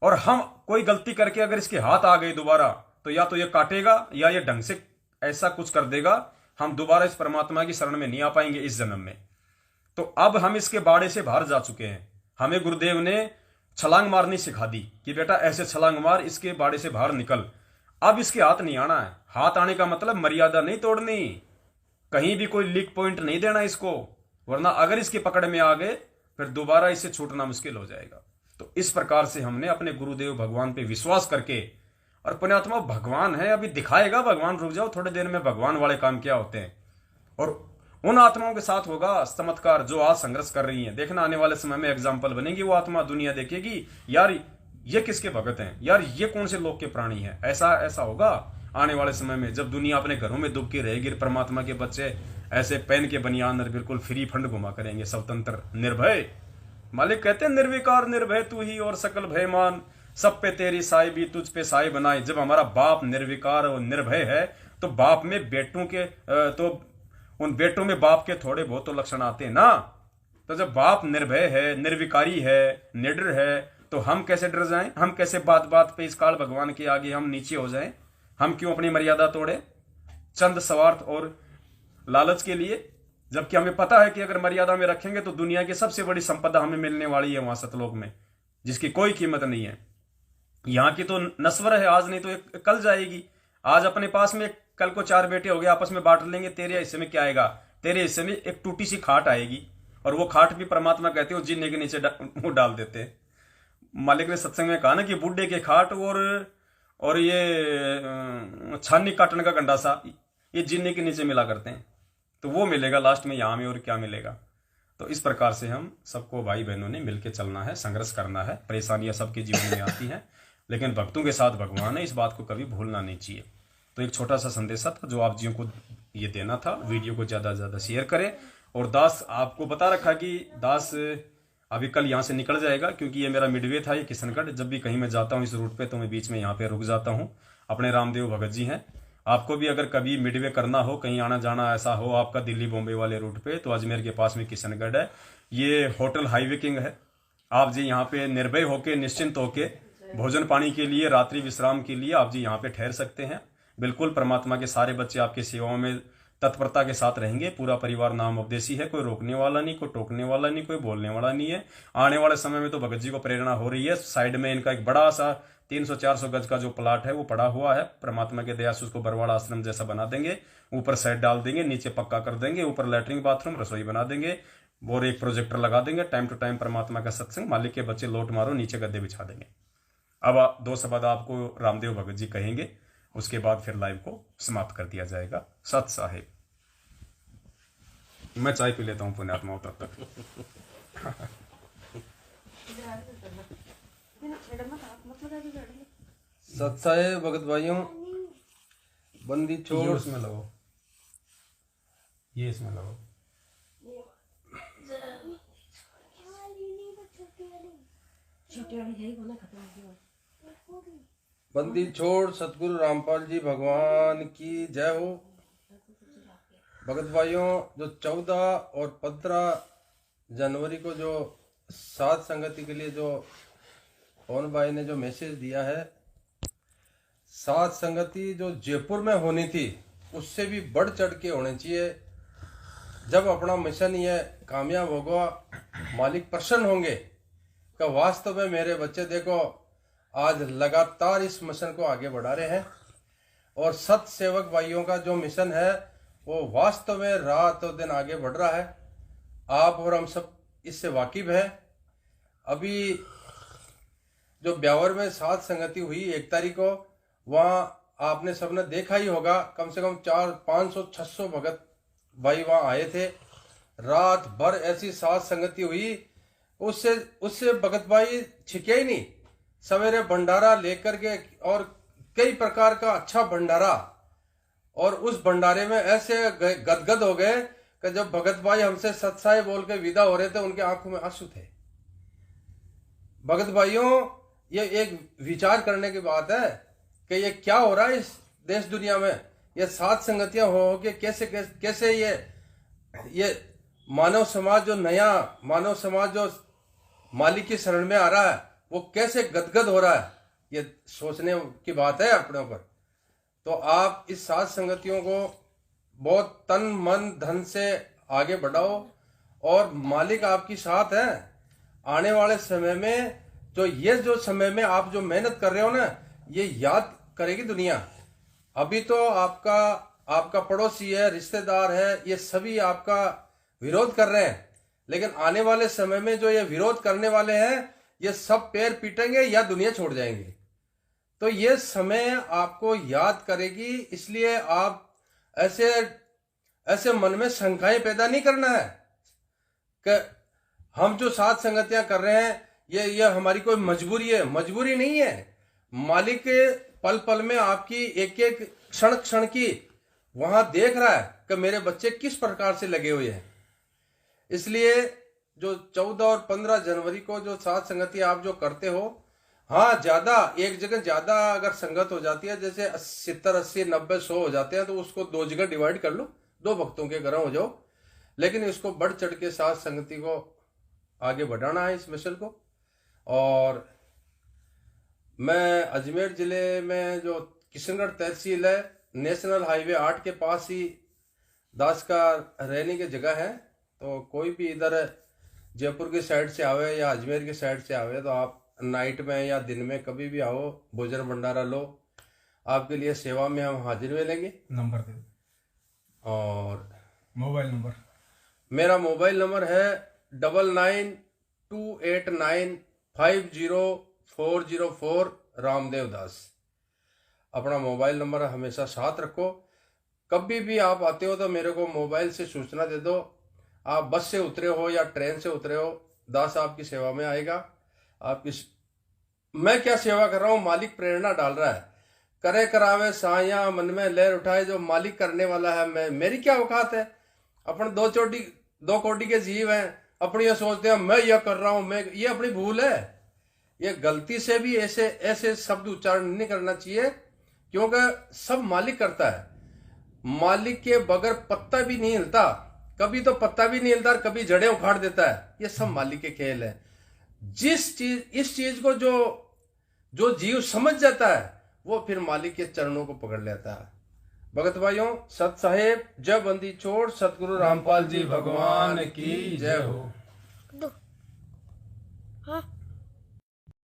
और हम कोई गलती करके अगर इसके हाथ आ गए दोबारा, तो या तो ये काटेगा या ये ढंग से ऐसा कुछ कर देगा, हम दोबारा इस परमात्मा की शरण में नहीं आ पाएंगे इस जन्म में। तो अब हम इसके बाड़े से बाहर जा चुके हैं। हमें गुरुदेव ने छलांग मारनी सिखा दी कि बेटा ऐसे छलांग मार, इसके बाड़े से बाहर निकल। अब इसके हाथ नहीं आना है। हाथ आने का मतलब मर्यादा नहीं तोड़नी, कहीं भी कोई लीक पॉइंट नहीं देना इसको, वरना अगर इसकी पकड़ में आ गए फिर दोबारा इससे छूटना मुश्किल हो जाएगा। तो इस प्रकार से हमने अपने गुरुदेव भगवान पे विश्वास करके, और पुण्यात्मा भगवान है, अभी दिखाएगा भगवान, रुक जाओ थोड़े देर में भगवान वाले काम क्या होते हैं। और उन आत्माओं के साथ होगा चमत्कार जो आज संघर्ष कर रही हैं। देखना आने वाले समय में एग्जाम्पल बनेगी वो आत्मा, दुनिया देखेगी यार ये किसके भगत हैं, यार ये कौन से लोग के प्राणी हैं। ऐसा ऐसा होगा आने वाले समय में, जब दुनिया अपने घरों में दुबकी रहेगी, परमात्मा के बच्चे ऐसे पहन के बनियान और बिल्कुल फ्री फंड घुमा करेंगे, स्वतंत्र निर्भय। मालिक कहते हैं निर्विकार निर्भय तू ही और सकल भयमान, सब पे तेरी साई भी तुझ पे साई बनाए। जब हमारा बाप निर्विकार और निर्भय है, तो बाप में बेटों के तो उन बेटों में बाप के थोड़े बहुत तो लक्षण आते हैं ना। तो जब बाप निर्भय है, निर्विकारी है, निडर है, तो हम कैसे डर जाएं? हम कैसे बात बात पे इस काल भगवान के आगे हम नीचे हो जाएं? हम क्यों अपनी मर्यादा तोड़े चंद स्वार्थ और लालच के लिए, जबकि हमें पता है कि अगर मर्यादा में रखेंगे तो दुनिया की सबसे बड़ी संपदा हमें मिलने वाली है वहां सतलोक में, जिसकी कोई कीमत नहीं है। यहाँ की तो नस्वर है आज, नहीं तो एक कल जाएगी। आज अपने पास में कल को 4 बेटे हो गए, आपस में बांट लेंगे। तेरे हिस्से में क्या आएगा? तेरे हिस्से में एक टूटी सी खाट आएगी, और वो खाट भी परमात्मा कहते हो जीने के नीचे वो डाल देते हैं। मालिक ने सत्संग में कहा ना कि बूढ़े के खाट और ये छानी काटने का गंडासा, ये जीने के नीचे मिला करते हैं। तो वो मिलेगा लास्ट में यहाँ में, और क्या मिलेगा। तो इस प्रकार से हम सबको भाई बहनों ने मिलकर चलना है, संघर्ष करना है। परेशानियां सबके जीवन में आती हैं, लेकिन भक्तों के साथ भगवान है, इस बात को कभी भूलना नहीं चाहिए। तो एक छोटा सा संदेशा था जो आप जियों को ये देना था। वीडियो को ज़्यादा से ज़्यादा शेयर करें। और दास आपको बता रखा कि दास अभी कल यहाँ से निकल जाएगा, क्योंकि ये मेरा मिडवे था, ये किशनगढ़। जब भी कहीं मैं जाता हूँ इस रूट पे, तो मैं बीच में यहाँ पे रुक जाता हूँ। अपने रामदेव भगत जी हैं। आपको भी अगर कभी मिडवे करना हो, कहीं आना जाना ऐसा हो आपका दिल्ली बॉम्बे वाले रूट पे, तो अजमेर के पास में किशनगढ़ है। ये होटल हाईवे किंग है। आप जी यहाँ पे निर्भय होके, निश्चिंत होके, भोजन पानी के लिए, रात्रि विश्राम के लिए आप जी यहाँ पे ठहर सकते हैं। बिल्कुल परमात्मा के सारे बच्चे आपकी सेवाओं में तत्परता के साथ रहेंगे। पूरा परिवार नाम उपदेशी है, कोई रोकने वाला नहीं, कोई टोकने वाला नहीं, कोई बोलने वाला नहीं है। आने वाले समय में तो भगत जी को प्रेरणा हो रही है। साइड में इनका एक बड़ा सा 300-400 गज का जो प्लाट है वो पड़ा हुआ है। परमात्मा के दया से उसको बरवाड़ा आश्रम जैसा बना देंगे, ऊपर सेट डाल देंगे, नीचे पक्का कर देंगे, ऊपर लैट्रिन बाथरूम रसोई बना देंगे और एक प्रोजेक्टर लगा देंगे। टाइम टू टाइम परमात्मा का सत्संग, मालिक के बच्चे लौट मारो, नीचे गद्दे बिछा देंगे। अब 2 शब्द आपको रामदेव भगत जी कहेंगे, उसके बाद फिर लाइव को समाप्त कर दिया जाएगा। सत साहिब। मैं चाय पी लेता हूँ पुण्यात्माओं तब तक। सत साहिब भगत भाइयों, बंदी छोड़ उसमें लगाओ, ये इसमें लगाओ। बंदी छोड़ सतगुरु रामपाल जी भगवान की जय हो। भगत भाइयों, जो 14 और 15 जनवरी को जो साध संगति के लिए जो पवन भाई ने जो मैसेज दिया है, साध संगति जो जयपुर में होनी थी उससे भी बढ़ चढ़ के होनी चाहिए। जब अपना मिशन ये कामयाब होगा, मालिक प्रसन्न होंगे कि वास्तव में मेरे बच्चे देखो आज लगातार इस मिशन को आगे बढ़ा रहे हैं। और सत सेवक भाइयों का जो मिशन है वो वास्तव में रात और दिन आगे बढ़ रहा है। आप और हम सब इससे वाकिफ है। अभी जो ब्यावर में साध संगति हुई 1 तारीख को, वहाँ आपने सबने देखा ही होगा, कम से कम 400-500-600 भगत भाई वहाँ आए थे। रात भर ऐसी साध संगति हुई, उससे भगत भाई छिके ही नहीं। सवेरे भंडारा लेकर के, और कई प्रकार का अच्छा भंडारा, और उस भंडारे में ऐसे गदगद हो गए कि जब भगत भाई हमसे सत्साई बोल के विदा हो रहे थे, उनके आंखों में आंसू थे। भगत भाइयों, ये एक विचार करने की बात है कि ये क्या हो रहा है इस देश दुनिया में। ये साध संगतियां हो के कैसे ये मानव समाज, जो नया मानव समाज जो मालिक की शरण में आ रहा है, वो कैसे गदगद हो रहा है, ये सोचने की बात है अपने ऊपर। तो आप इस साध संगतियों को बहुत तन मन धन से आगे बढ़ाओ, और मालिक आपकी साथ है। आने वाले समय में जो समय में आप जो मेहनत कर रहे हो ना, ये याद करेगी दुनिया। अभी तो आपका पड़ोसी है, रिश्तेदार है, ये सभी आपका विरोध कर रहे हैं, लेकिन आने वाले समय में जो ये विरोध करने वाले हैं, ये सब पैर पीटेंगे या दुनिया छोड़ जाएंगे। तो ये समय आपको याद करेगी। इसलिए आप ऐसे मन में शंकाएं पैदा नहीं करना है कि हम जो साथ संगतियां कर रहे हैं ये हमारी कोई मजबूरी है। मजबूरी नहीं है। मालिक पल पल में आपकी एक एक क्षण क्षण की वहां देख रहा है कि मेरे बच्चे किस प्रकार से लगे हुए हैं। इसलिए जो 14 और 15 जनवरी को जो साथ संगति आप जो करते हो, हाँ, ज्यादा एक जगह ज्यादा अगर संगत हो जाती है, जैसे 70, 80, 90, 100 हो जाते हैं, तो उसको 2 जगह डिवाइड कर लो, 2 भक्तों के घर हो जाओ। लेकिन इसको बढ़ चढ़ के साथ संगति को आगे बढ़ाना है, इस मिशन को। और मैं अजमेर जिले में जो किशनगढ़ तहसील है, नेशनल हाईवे 8 के पास ही दास का रहने की जगह है। तो कोई भी इधर जयपुर की साइड से आवे या अजमेर की साइड से आवे, तो आप नाइट में या दिन में कभी भी आओ, भोजन भंडारा लो, आपके लिए सेवा में हम हाजिर मिलेंगे। नंबर दे। और मोबाइल नंबर, मेरा मोबाइल नंबर है 9928950404 रामदेव दास। अपना मोबाइल नंबर हमेशा साथ रखो। कभी भी आप आते हो तो मेरे को मोबाइल से सूचना दे दो। आप बस से उतरे हो या ट्रेन से उतरे हो, दास आपकी सेवा में आएगा। मैं क्या सेवा कर रहा हूं, मालिक प्रेरणा डाल रहा है। करे करावे साया मन में लहर उठाए, जो मालिक करने वाला है। मेरी क्या औकात है। अपन 2 कोटि के जीव हैं, अपनी ये सोचते हैं मैं यह कर रहा हूं, मैं, ये अपनी भूल है। ये गलती से भी ऐसे शब्द उच्चारण नहीं करना चाहिए, क्योंकि सब मालिक करता है। मालिक के बगैर पत्ता भी नहीं हिलता। कभी तो पत्ता भी नहीं हिलता, कभी जड़ें उखाड़ देता है। ये सब मालिक के खेल है। इस चीज को जो जीव समझ जाता है, वो फिर मालिक के चरणों को पकड़ लेता है। भगत भाइयों, सत साहेब जय बंदी छोड़ सतगुरु रामपाल जी भगवान की जय हो। हाँ